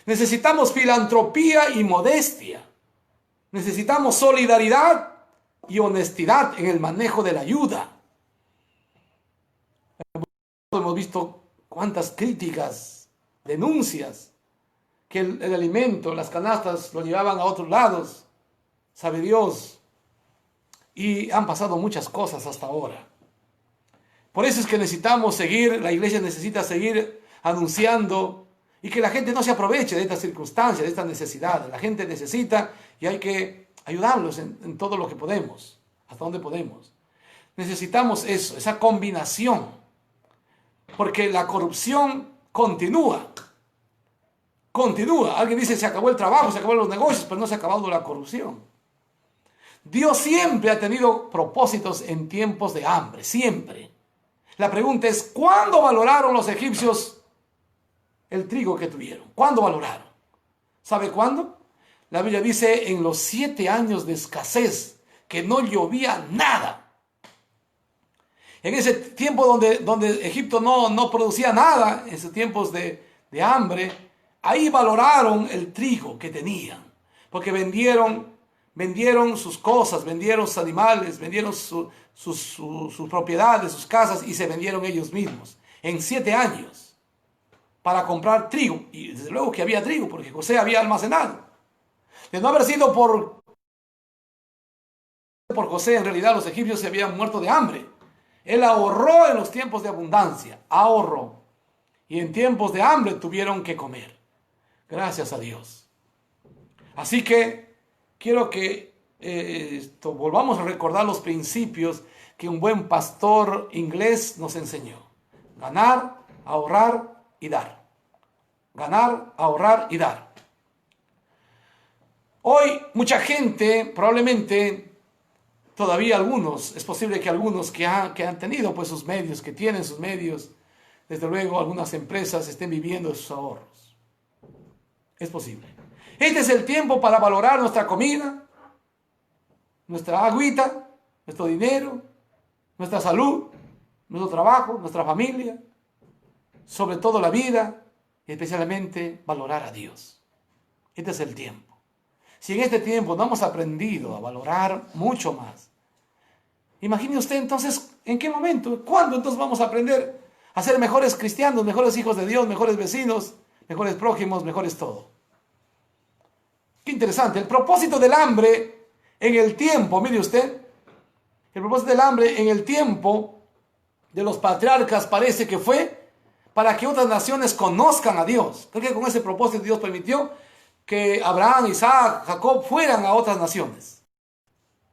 Necesitamos filantropía y modestia. Necesitamos solidaridad y honestidad en el manejo de la ayuda. Hemos visto cuántas críticas, denuncias, que el alimento, las canastas lo llevaban a otros lados, sabe Dios, y han pasado muchas cosas hasta ahora. Por eso es que necesitamos seguir, la iglesia necesita seguir anunciando y que la gente no se aproveche de estas circunstancias, de estas necesidades. La gente necesita y hay que ayudarlos en todo lo que podemos, hasta donde podemos. Necesitamos eso, esa combinación, porque la corrupción continúa. Alguien dice, se acabó el trabajo, se acabó los negocios, pero no se ha acabado la corrupción. Dios siempre ha tenido propósitos en tiempos de hambre, siempre. La pregunta es, ¿cuándo valoraron los egipcios el trigo que tuvieron? ¿Cuándo valoraron? ¿Sabe cuándo? La Biblia dice, en los 7 años de escasez, que no llovía nada. En ese tiempo donde Egipto no producía nada, en esos tiempos de hambre, ahí valoraron el trigo que tenían, porque vendieron sus cosas, vendieron sus animales, vendieron sus propiedades, sus casas, y se vendieron ellos mismos en 7 años para comprar trigo. Y desde luego que había trigo, porque José había almacenado. De no haber sido por José, en realidad los egipcios se habían muerto de hambre. Él ahorró en los tiempos de abundancia, ahorró, y en tiempos de hambre tuvieron que comer. Gracias a Dios. Así que quiero que volvamos a recordar los principios que un buen pastor inglés nos enseñó. Ganar, ahorrar y dar. Ganar, ahorrar y dar. Hoy mucha gente, probablemente todavía algunos, es posible que algunos que han tenido pues sus medios, que tienen sus medios, desde luego algunas empresas estén viviendo de sus ahorros. Es posible. Este es el tiempo para valorar nuestra comida, nuestra agüita, nuestro dinero, nuestra salud, nuestro trabajo, nuestra familia, sobre todo la vida, y especialmente valorar a Dios. Este es el tiempo. Si en este tiempo no hemos aprendido a valorar mucho más, imagine usted entonces, ¿en qué momento? ¿Cuándo entonces vamos a aprender a ser mejores cristianos, mejores hijos de Dios, mejores vecinos, mejores prójimos, mejores todo? Qué interesante. El propósito del hambre en el tiempo, mire usted, el propósito del hambre en el tiempo de los patriarcas parece que fue para que otras naciones conozcan a Dios. Porque con ese propósito Dios permitió que Abraham, Isaac, Jacob fueran a otras naciones,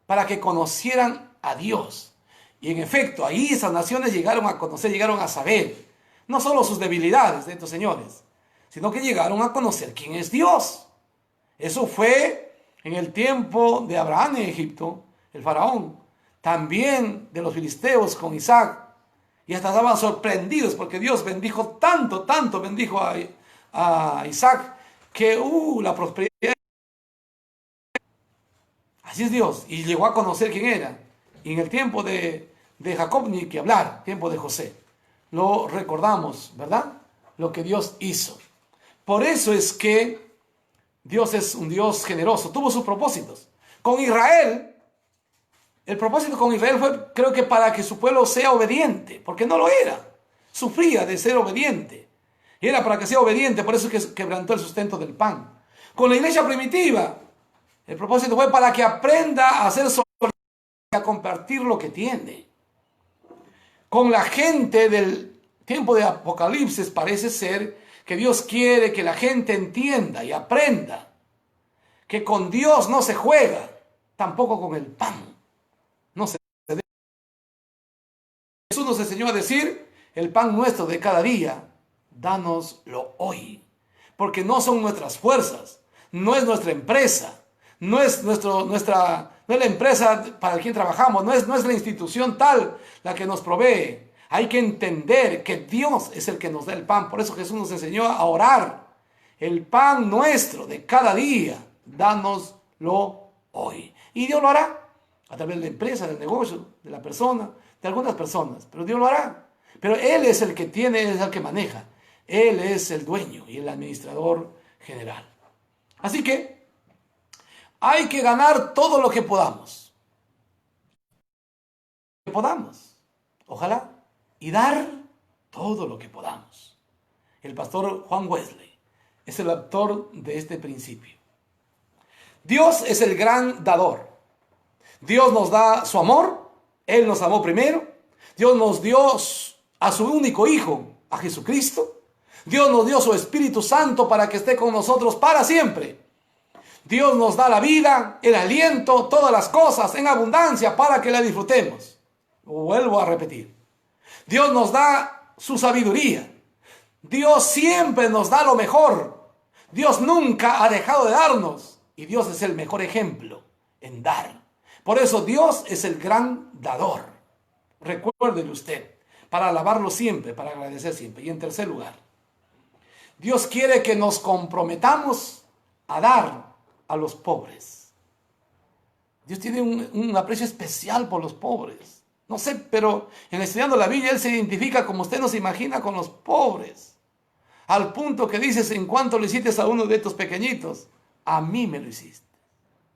para que conocieran a Dios. Y en efecto, ahí esas naciones llegaron a conocer, llegaron a saber, no solo sus debilidades de estos señores, sino que llegaron a conocer quién es Dios. Eso fue en el tiempo de Abraham en Egipto, el faraón, también de los filisteos con Isaac, y hasta estaban sorprendidos porque Dios bendijo tanto bendijo a Isaac, que la prosperidad. Así es Dios, y llegó a conocer quién era. Y en el tiempo de Jacob ni que hablar, tiempo de José, lo recordamos, ¿verdad? Lo que Dios hizo. Por eso es que Dios es un Dios generoso, tuvo sus propósitos. Con Israel, el propósito con Israel fue, creo que para que su pueblo sea obediente, porque no lo era. Sufría de ser obediente. Y era para que sea obediente, por eso es que quebrantó el sustento del pan. Con la iglesia primitiva, El propósito fue para que aprenda a ser solidario y a compartir lo que tiene. Con la gente del tiempo de Apocalipsis parece ser que Dios quiere que la gente entienda y aprenda que con Dios no se juega, tampoco con el pan. No se debe. Jesús nos enseñó a decir, el pan nuestro de cada día, dánoslo hoy. Porque no son nuestras fuerzas, no es nuestra empresa, no es la empresa para la que trabajamos, no es la institución tal la que nos provee. Hay que entender que Dios es el que nos da el pan. Por eso Jesús nos enseñó a orar. El pan nuestro de cada día, dánoslo hoy. Y Dios lo hará a través de la empresa, del negocio, de la persona, de algunas personas. Pero Dios lo hará. Pero Él es el que tiene, Él es el que maneja. Él es el dueño y el administrador general. Así que hay que ganar todo lo que podamos. Ojalá. Y dar todo lo que podamos. El pastor Juan Wesley es el autor de este principio. Dios es el gran dador. Dios nos da su amor. Él nos amó primero. Dios nos dio a su único Hijo, a Jesucristo. Dios nos dio su Espíritu Santo para que esté con nosotros para siempre. Dios nos da la vida, el aliento, todas las cosas en abundancia para que la disfrutemos. Vuelvo a repetir. Dios nos da su sabiduría. Dios siempre nos da lo mejor. Dios nunca ha dejado de darnos. Y Dios es el mejor ejemplo en dar. Por eso Dios es el gran dador. Recuérdelo usted, para alabarlo siempre, para agradecer siempre. Y en tercer lugar, Dios quiere que nos comprometamos a dar a los pobres. Dios tiene un aprecio especial por los pobres. No sé, pero en estudiando la Biblia, Él se identifica como usted no se imagina con los pobres. Al punto que dices, en cuanto lo hiciste a uno de estos pequeñitos, a mí me lo hiciste.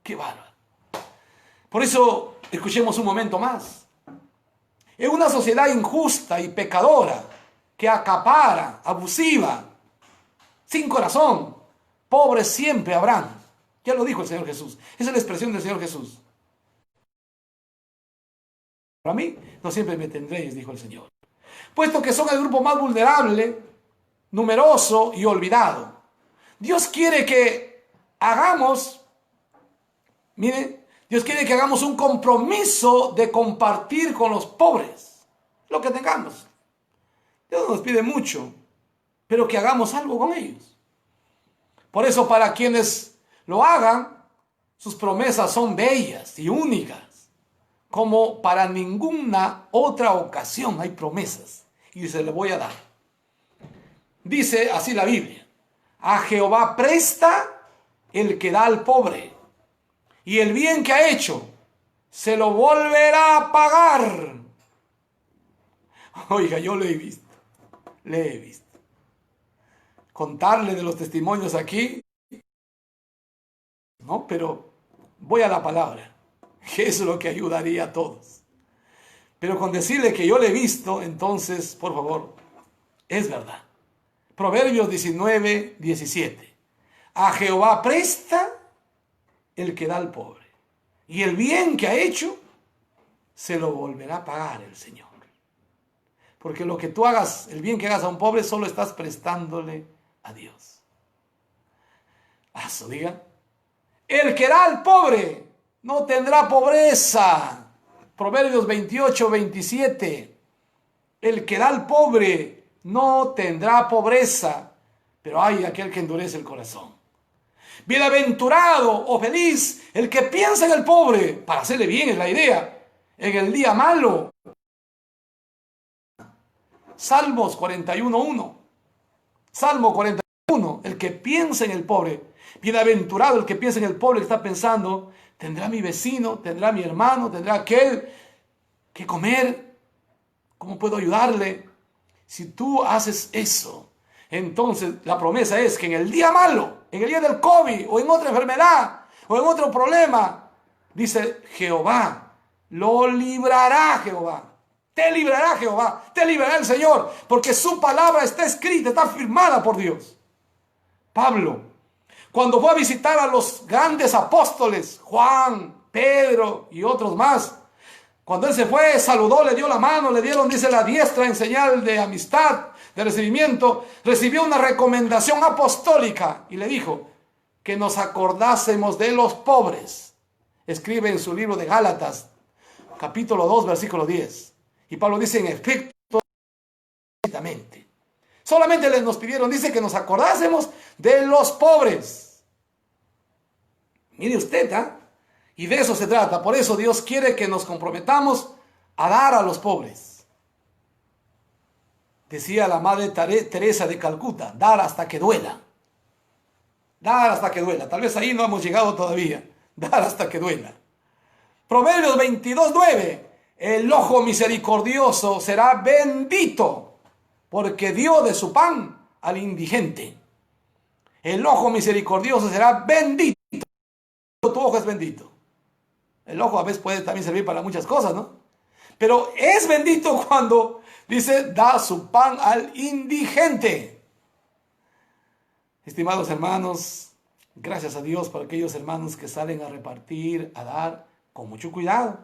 ¡Qué bárbaro! Por eso, escuchemos un momento más. En una sociedad injusta y pecadora, que acapara, abusiva, sin corazón, pobres siempre habrán. Ya lo dijo el Señor Jesús. Esa es la expresión del Señor Jesús. Para mí, no siempre me tendréis, dijo el Señor. Puesto que son el grupo más vulnerable, numeroso y olvidado. Dios quiere que hagamos, miren, Dios quiere que hagamos un compromiso de compartir con los pobres lo que tengamos. Dios nos pide mucho, pero que hagamos algo con ellos. Por eso, para quienes lo hagan, sus promesas son bellas y únicas. Como para ninguna otra ocasión hay promesas. Y se le voy a dar. Dice así la Biblia. A Jehová presta el que da al pobre. Y el bien que ha hecho se lo volverá a pagar. Oiga, yo le he visto. Le he visto. Contarle de los testimonios aquí. No, pero voy a la palabra. Que es lo que ayudaría a todos. Pero con decirle que yo le he visto, entonces, por favor, es verdad. Proverbios 19, 17. A Jehová presta el que da al pobre. Y el bien que ha hecho, se lo volverá a pagar el Señor. Porque lo que tú hagas, el bien que hagas a un pobre, solo estás prestándole a Dios. Eso diga. El que da al pobre no tendrá pobreza. Proverbios 28, 27. El que da al pobre no tendrá pobreza, pero hay aquel que endurece el corazón. Bienaventurado o feliz el que piensa en el pobre, para hacerle bien es la idea, en el día malo. Salmos 41:1. Salmo 41, el que piensa en el pobre. Bienaventurado el que piensa en el pobre, que está pensando, tendrá mi vecino, tendrá mi hermano, tendrá aquel que comer. ¿Cómo puedo ayudarle? Si tú haces eso, entonces la promesa es que en el día malo, en el día del COVID, o en otra enfermedad, o en otro problema, dice Jehová, lo librará Jehová. Te librará Jehová, te librará el Señor, porque su palabra está escrita, está firmada por Dios. Pablo, Cuando fue a visitar a los grandes apóstoles, Juan, Pedro y otros más, cuando él se fue, saludó, le dio la mano, le dieron, dice, la diestra en señal de amistad, de recibimiento, recibió una recomendación apostólica y le dijo que nos acordásemos de los pobres. Escribe en su libro de Gálatas, capítulo 2, versículo 10. Y Pablo dice, en efecto, solamente nos pidieron, dice, que nos acordásemos de los pobres. Mire usted, ¿ah? Y de eso se trata. Por eso Dios quiere que nos comprometamos a dar a los pobres. Decía la Madre Teresa de Calcuta, dar hasta que duela. Dar hasta que duela. Tal vez ahí no hemos llegado todavía. Dar hasta que duela. Proverbios 22:9. El ojo misericordioso será bendito, porque dio de su pan al indigente. El ojo misericordioso será bendito. Tu ojo es bendito. El ojo a veces puede también servir para muchas cosas, ¿no? Pero es bendito cuando dice, da su pan al indigente. Estimados hermanos, gracias a Dios por aquellos hermanos que salen a repartir, a dar, con mucho cuidado.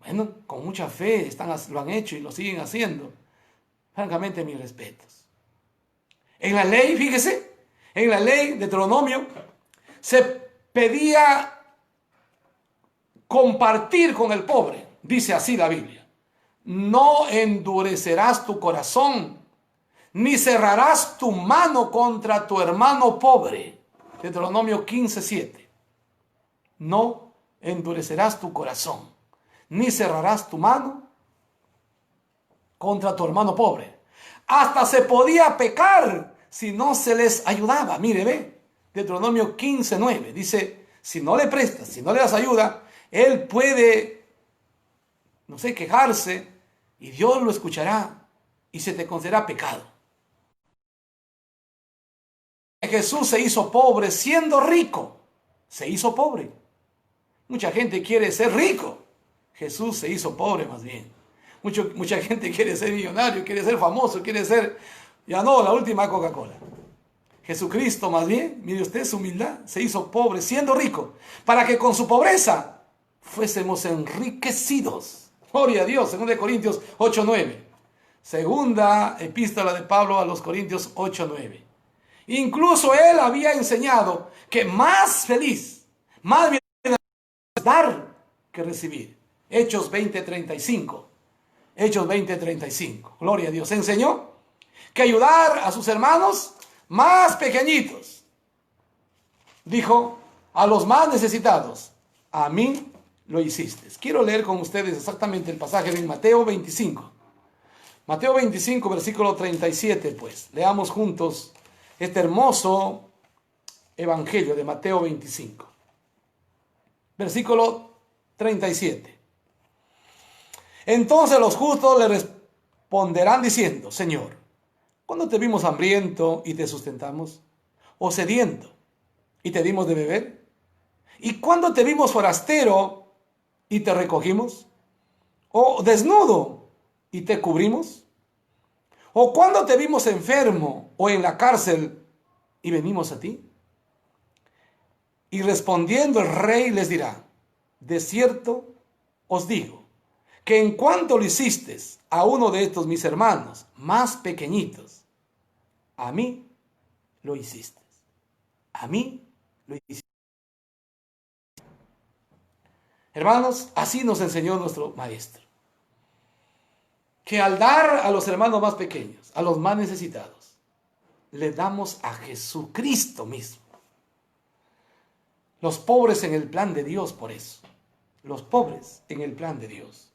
Bueno, con mucha fe lo han hecho y lo siguen haciendo. Francamente, mis respetos. En la ley, fíjese, en la ley de Deuteronomio, se pedía compartir con el pobre. Dice así la Biblia: no endurecerás tu corazón, ni cerrarás tu mano contra tu hermano pobre. Deuteronomio 15:7. No endurecerás tu corazón, ni cerrarás tu mano contra tu hermano pobre. Hasta se podía pecar si no se les ayudaba. Mire, ve, Deuteronomio 15:9. Dice, si no le prestas, si no le das ayuda, él puede, no sé, quejarse y Dios lo escuchará y se te concederá pecado. Jesús se hizo pobre siendo rico. Se hizo pobre. Mucha gente quiere ser rico. Jesús se hizo pobre más bien. Mucha gente quiere ser millonario, quiere ser famoso, quiere ser, ya no, la última Coca-Cola. Jesucristo más bien, mire usted su humildad, se hizo pobre siendo rico, para que con su pobreza fuésemos enriquecidos. Gloria a Dios. 2 Corintios 8:9. Segunda epístola de Pablo a los Corintios 8:9. Incluso él había enseñado que más feliz, más bien es dar que recibir. Hechos 20:35. Hechos 20:35. Gloria a Dios. Enseñó que ayudar a sus hermanos más pequeñitos. Dijo, a los más necesitados, a mí lo hiciste. Quiero leer con ustedes exactamente el pasaje de Mateo 25. Mateo 25, versículo 37, pues. Leamos juntos este hermoso evangelio de Mateo 25. Versículo 37. Entonces los justos le responderán diciendo, Señor, ¿cuándo te vimos hambriento y te sustentamos? ¿O sediento y te dimos de beber? ¿Y cuándo te vimos forastero y te recogimos? ¿O desnudo y te cubrimos? ¿O cuándo te vimos enfermo o en la cárcel y venimos a ti? Y respondiendo el rey les dirá, de cierto os digo, que en cuanto lo hiciste a uno de estos mis hermanos más pequeñitos, a mí lo hiciste. A mí lo hiciste. Hermanos, así nos enseñó nuestro maestro. Que al dar a los hermanos más pequeños, a los más necesitados, le damos a Jesucristo mismo. Los pobres en el plan de Dios, por eso. Los pobres en el plan de Dios.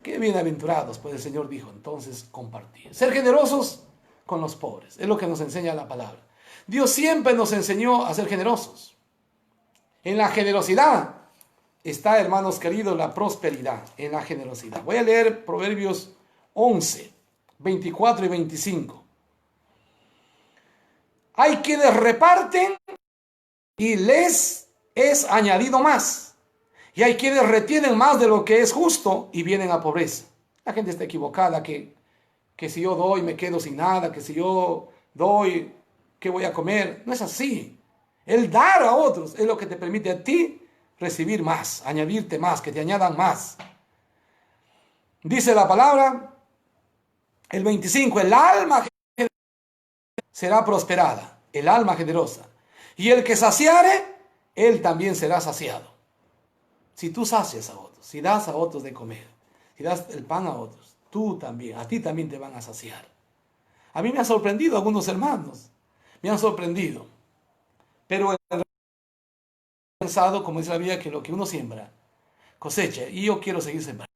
Qué bienaventurados, pues el Señor dijo entonces compartir. Ser generosos con los pobres, es lo que nos enseña la palabra. Dios siempre nos enseñó a ser generosos. En la generosidad está, hermanos queridos, la prosperidad, en la generosidad. Voy a leer Proverbios 11, 24 y 25. Hay quienes reparten y les es añadido más. Y hay quienes retienen más de lo que es justo y vienen a pobreza. La gente está equivocada que si yo doy me quedo sin nada, que si yo doy, ¿qué voy a comer? No es así. El dar a otros es lo que te permite a ti recibir más, añadirte más, que te añadan más. Dice la palabra, el 25, el alma será prosperada, el alma generosa. Y el que saciare, él también será saciado. Si tú sacias a otros, si das a otros de comer, si das el pan a otros, tú también, a ti también te van a saciar. A mí me han sorprendido algunos hermanos, me han sorprendido. Pero he pensado, como dice la Biblia, que lo que uno siembra, cosecha. Y yo quiero seguir sembrando.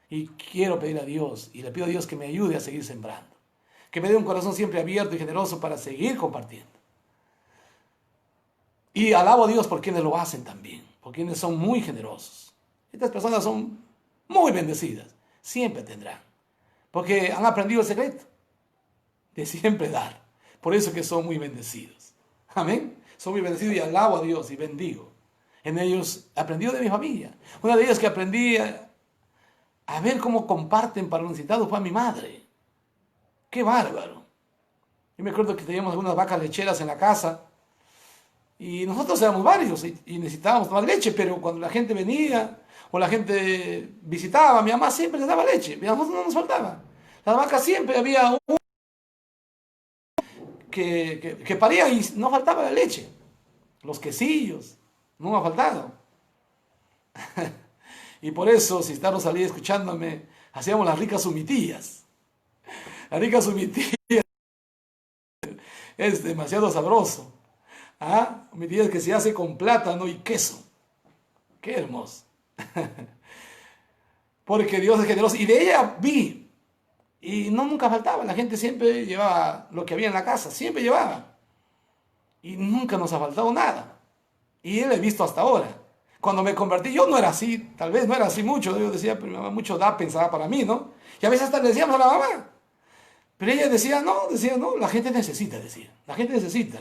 Y quiero pedir a Dios, y le pido a Dios que me ayude a seguir sembrando. Que me dé un corazón siempre abierto y generoso para seguir compartiendo. Y alabo a Dios por quienes lo hacen también, por quienes son muy generosos. Estas personas son muy bendecidas, siempre tendrán. Porque han aprendido el secreto de siempre dar. Por eso que son muy bendecidos. Amén. Son muy bendecidos y alabo a Dios y bendigo. En ellos he aprendido de mi familia. Una de ellas que aprendí a ver cómo comparten para los necesitados fue a mi madre. ¡Qué bárbaro! Yo me acuerdo que teníamos algunas vacas lecheras en la casa y nosotros éramos varios y necesitábamos tomar leche, pero cuando la gente venía o la gente visitaba, mi mamá siempre les daba leche. A nosotros no nos faltaba. Las vacas siempre había un que paría y no faltaba la leche. Los quesillos, no me ha faltado. Y por eso, si está Rosalía escuchándome, hacíamos las ricas humitillas. Las ricas humitillas es demasiado sabroso. ¿Ah? Humitillas que se hace con plátano y queso. Qué hermoso. Porque Dios es generoso. Y de ella vi. Y no nunca faltaba. La gente siempre llevaba lo que había en la casa. Siempre llevaba. Y nunca nos ha faltado nada. Y él he visto hasta ahora. Cuando me convertí, yo no era así, tal vez no era así mucho. Yo decía, pero mi mamá mucho da, pensaba para mí, ¿no? Y a veces hasta le decíamos a la mamá. Pero ella decía, no, la gente necesita, decía. La gente necesita.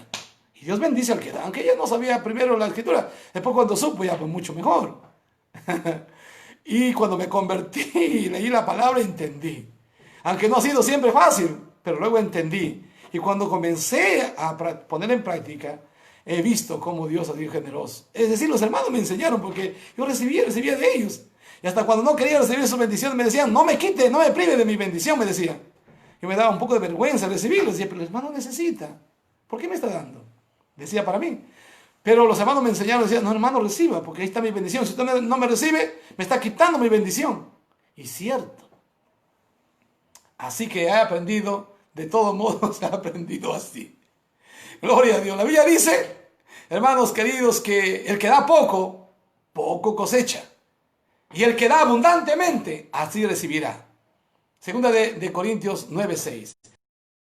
Y Dios bendice al que da. Aunque ella no sabía primero la escritura. Después cuando supo, ya pues mucho mejor. Y cuando me convertí y leí la palabra, entendí. Aunque no ha sido siempre fácil, pero luego entendí. Y cuando comencé a poner en práctica, he visto cómo Dios ha sido generoso. Es decir, los hermanos me enseñaron porque yo recibía de ellos. Y hasta cuando no quería recibir sus bendiciones me decían, no me quite, no me prive de mi bendición, me decían. Y me daba un poco de vergüenza recibirlos. Decía, pero el hermano necesita. ¿Por qué me está dando? Decía para mí. Pero los hermanos me enseñaron, decían, no hermano, reciba, porque ahí está mi bendición. Si usted no me recibe, me está quitando mi bendición. Y cierto. Así que he aprendido, de todos modos he aprendido así. Gloria a Dios. La Biblia dice, hermanos queridos, que el que da poco, poco cosecha. Y el que da abundantemente, así recibirá. Segunda de Corintios 9:6.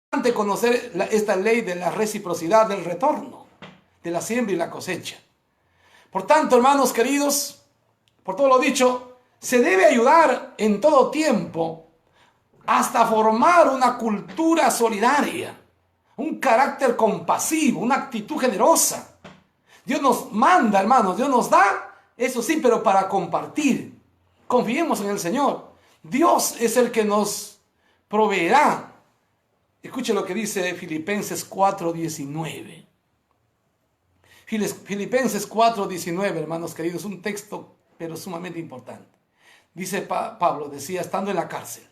Importante conocer esta ley de la reciprocidad del retorno, de la siembra y la cosecha. Por tanto, hermanos queridos, por todo lo dicho, se debe ayudar en todo tiempo hasta formar una cultura solidaria, un carácter compasivo, una actitud generosa. Dios nos manda, hermanos, Dios nos da, eso sí, pero para compartir. Confiemos en el Señor. Dios es el que nos proveerá. Escuche lo que dice Filipenses 4:19. Filipenses 4:19, hermanos queridos, un texto pero sumamente importante. Dice Pablo, decía, estando en la cárcel,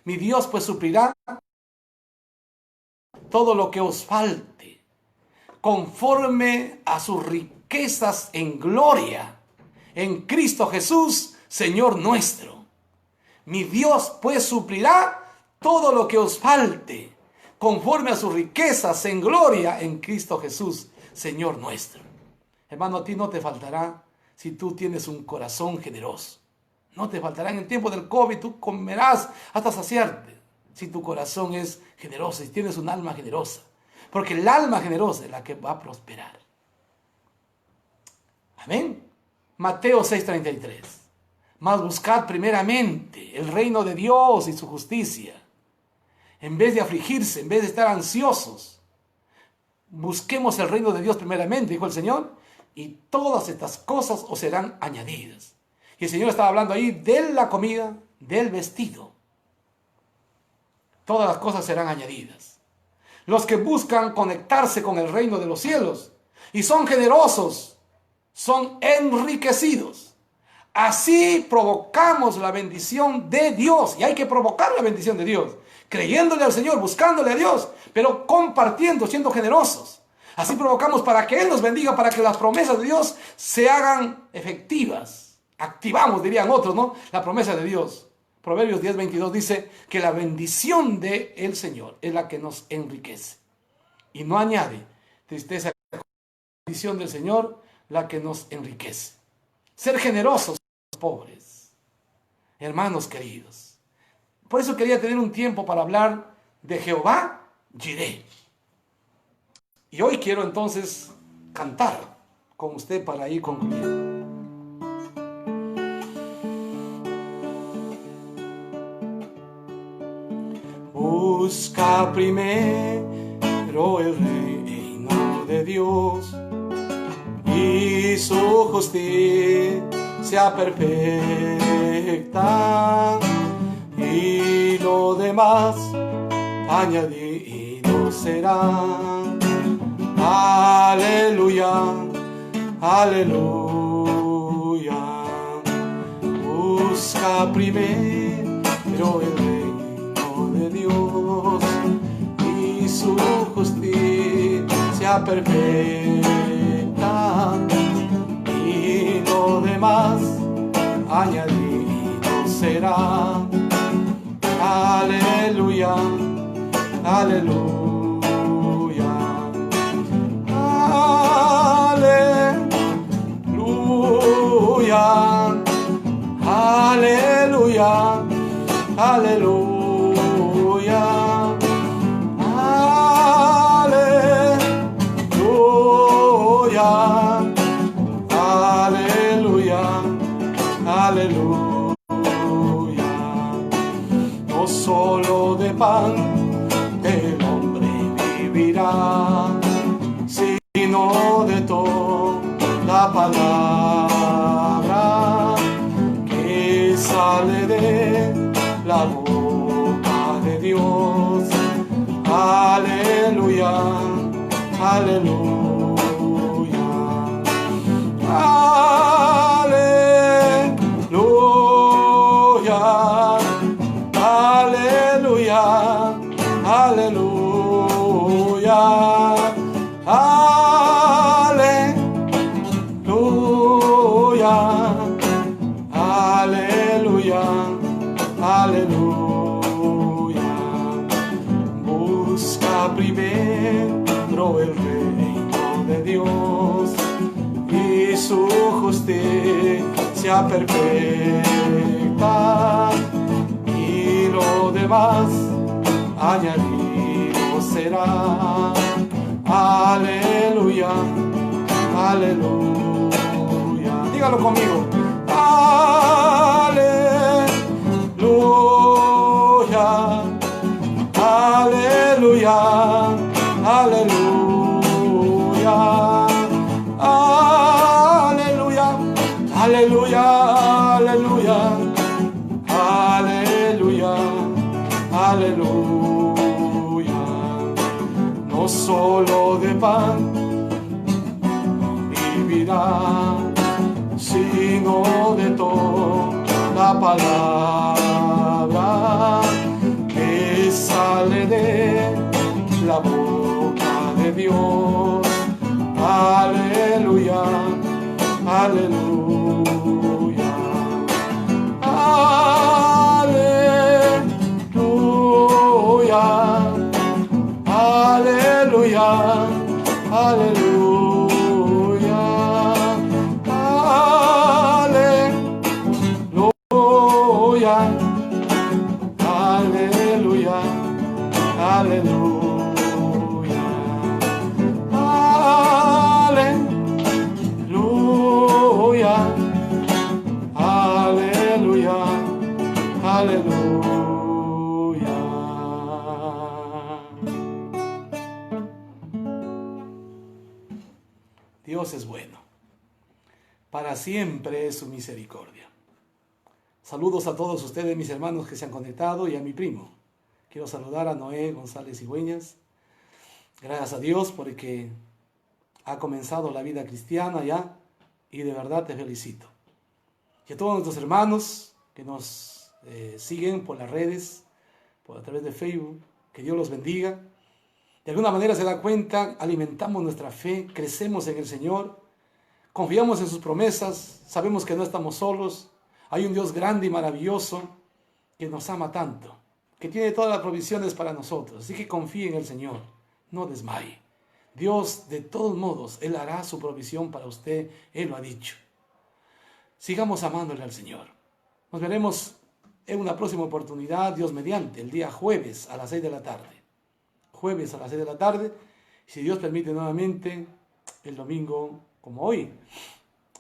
mi Dios pues suplirá todo lo que os falte, conforme a sus riquezas en gloria, en Cristo Jesús, Señor nuestro. Mi Dios pues suplirá todo lo que os falte, conforme a sus riquezas en gloria, en Cristo Jesús, Señor nuestro. Hermano, a ti no te faltará si tú tienes un corazón generoso. No te faltará en el tiempo del COVID, tú comerás hasta saciarte. Si tu corazón es generoso, si tienes un alma generosa. Porque el alma generosa es la que va a prosperar. Amén. Mateo 6:33. Mas buscad primeramente el reino de Dios y su justicia. En vez de afligirse, en vez de estar ansiosos, busquemos el reino de Dios primeramente, dijo el Señor, y todas estas cosas os serán añadidas. Y el Señor estaba hablando ahí de la comida, del vestido. Todas las cosas serán añadidas. Los que buscan conectarse con el reino de los cielos y son generosos, son enriquecidos. Así provocamos la bendición de Dios. Y hay que provocar la bendición de Dios, creyéndole al Señor, buscándole a Dios, pero compartiendo, siendo generosos. Así provocamos para que Él nos bendiga, para que las promesas de Dios se hagan efectivas. Activamos, dirían otros, ¿no?, la promesa de Dios. Proverbios 10:22 dice que la bendición del Señor es la que nos enriquece. Y no añade tristeza, la bendición del Señor la que nos enriquece. Ser generosos, pobres, hermanos queridos. Por eso quería tener un tiempo para hablar de Jehová Jireh. Y hoy quiero entonces cantar con usted para ir concluyendo. Busca primero el reino de Dios y su justicia perfecta, y lo demás añadido será. Aleluya, aleluya. Busca primero el reino de Dios y su justicia perfecta, y lo demás añadido será. Aleluya, aleluya. Aleluya, aleluya, aleluya, aleluya, aleluya. No solo de pan el hombre vivirá, sino de toda palabra que sale de la boca de Dios. Aleluya, aleluya, aleluya, aleluya, aleluya, aleluya, aleluya. Busca primero el reino de Dios y su justicia perfecta, y lo demás añadido será. Aleluya, aleluya. Dígalo conmigo. Aleluya, aleluya, aleluya, aleluya, aleluya, aleluya, aleluya, aleluya. No solo de pan vivirá, sino de toda palabra que sale de la boca de Dios. Aleluya, aleluya, aleluya, aleluya, aleluya, aleluya, aleluya, aleluya, aleluya, aleluya. Dios es bueno, para siempre es su misericordia. Saludos a todos ustedes, mis hermanos que se han conectado, y a mi primo. Quiero saludar a Noé González Cigüeñas. Gracias a Dios porque ha comenzado la vida cristiana ya, y de verdad te felicito. Y a todos nuestros hermanos que nos siguen por las redes, a través de Facebook, que Dios los bendiga. De alguna manera se da cuenta, alimentamos nuestra fe, crecemos en el Señor, confiamos en sus promesas, sabemos que no estamos solos, hay un Dios grande y maravilloso que nos ama tanto, que tiene todas las provisiones para nosotros. Así que confíe en el Señor, no desmaye. Dios, de todos modos, Él hará su provisión para usted, Él lo ha dicho. Sigamos amándole al Señor. Nos veremos en una próxima oportunidad, Dios mediante, el día jueves a las 6 de la tarde. Jueves a las 6 de la tarde, si Dios permite nuevamente, el domingo como hoy,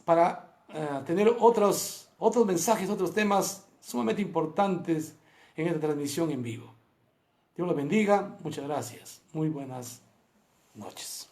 para tener otros mensajes, otros temas sumamente importantes en esta transmisión en vivo. Dios los bendiga, muchas gracias, muy buenas noches.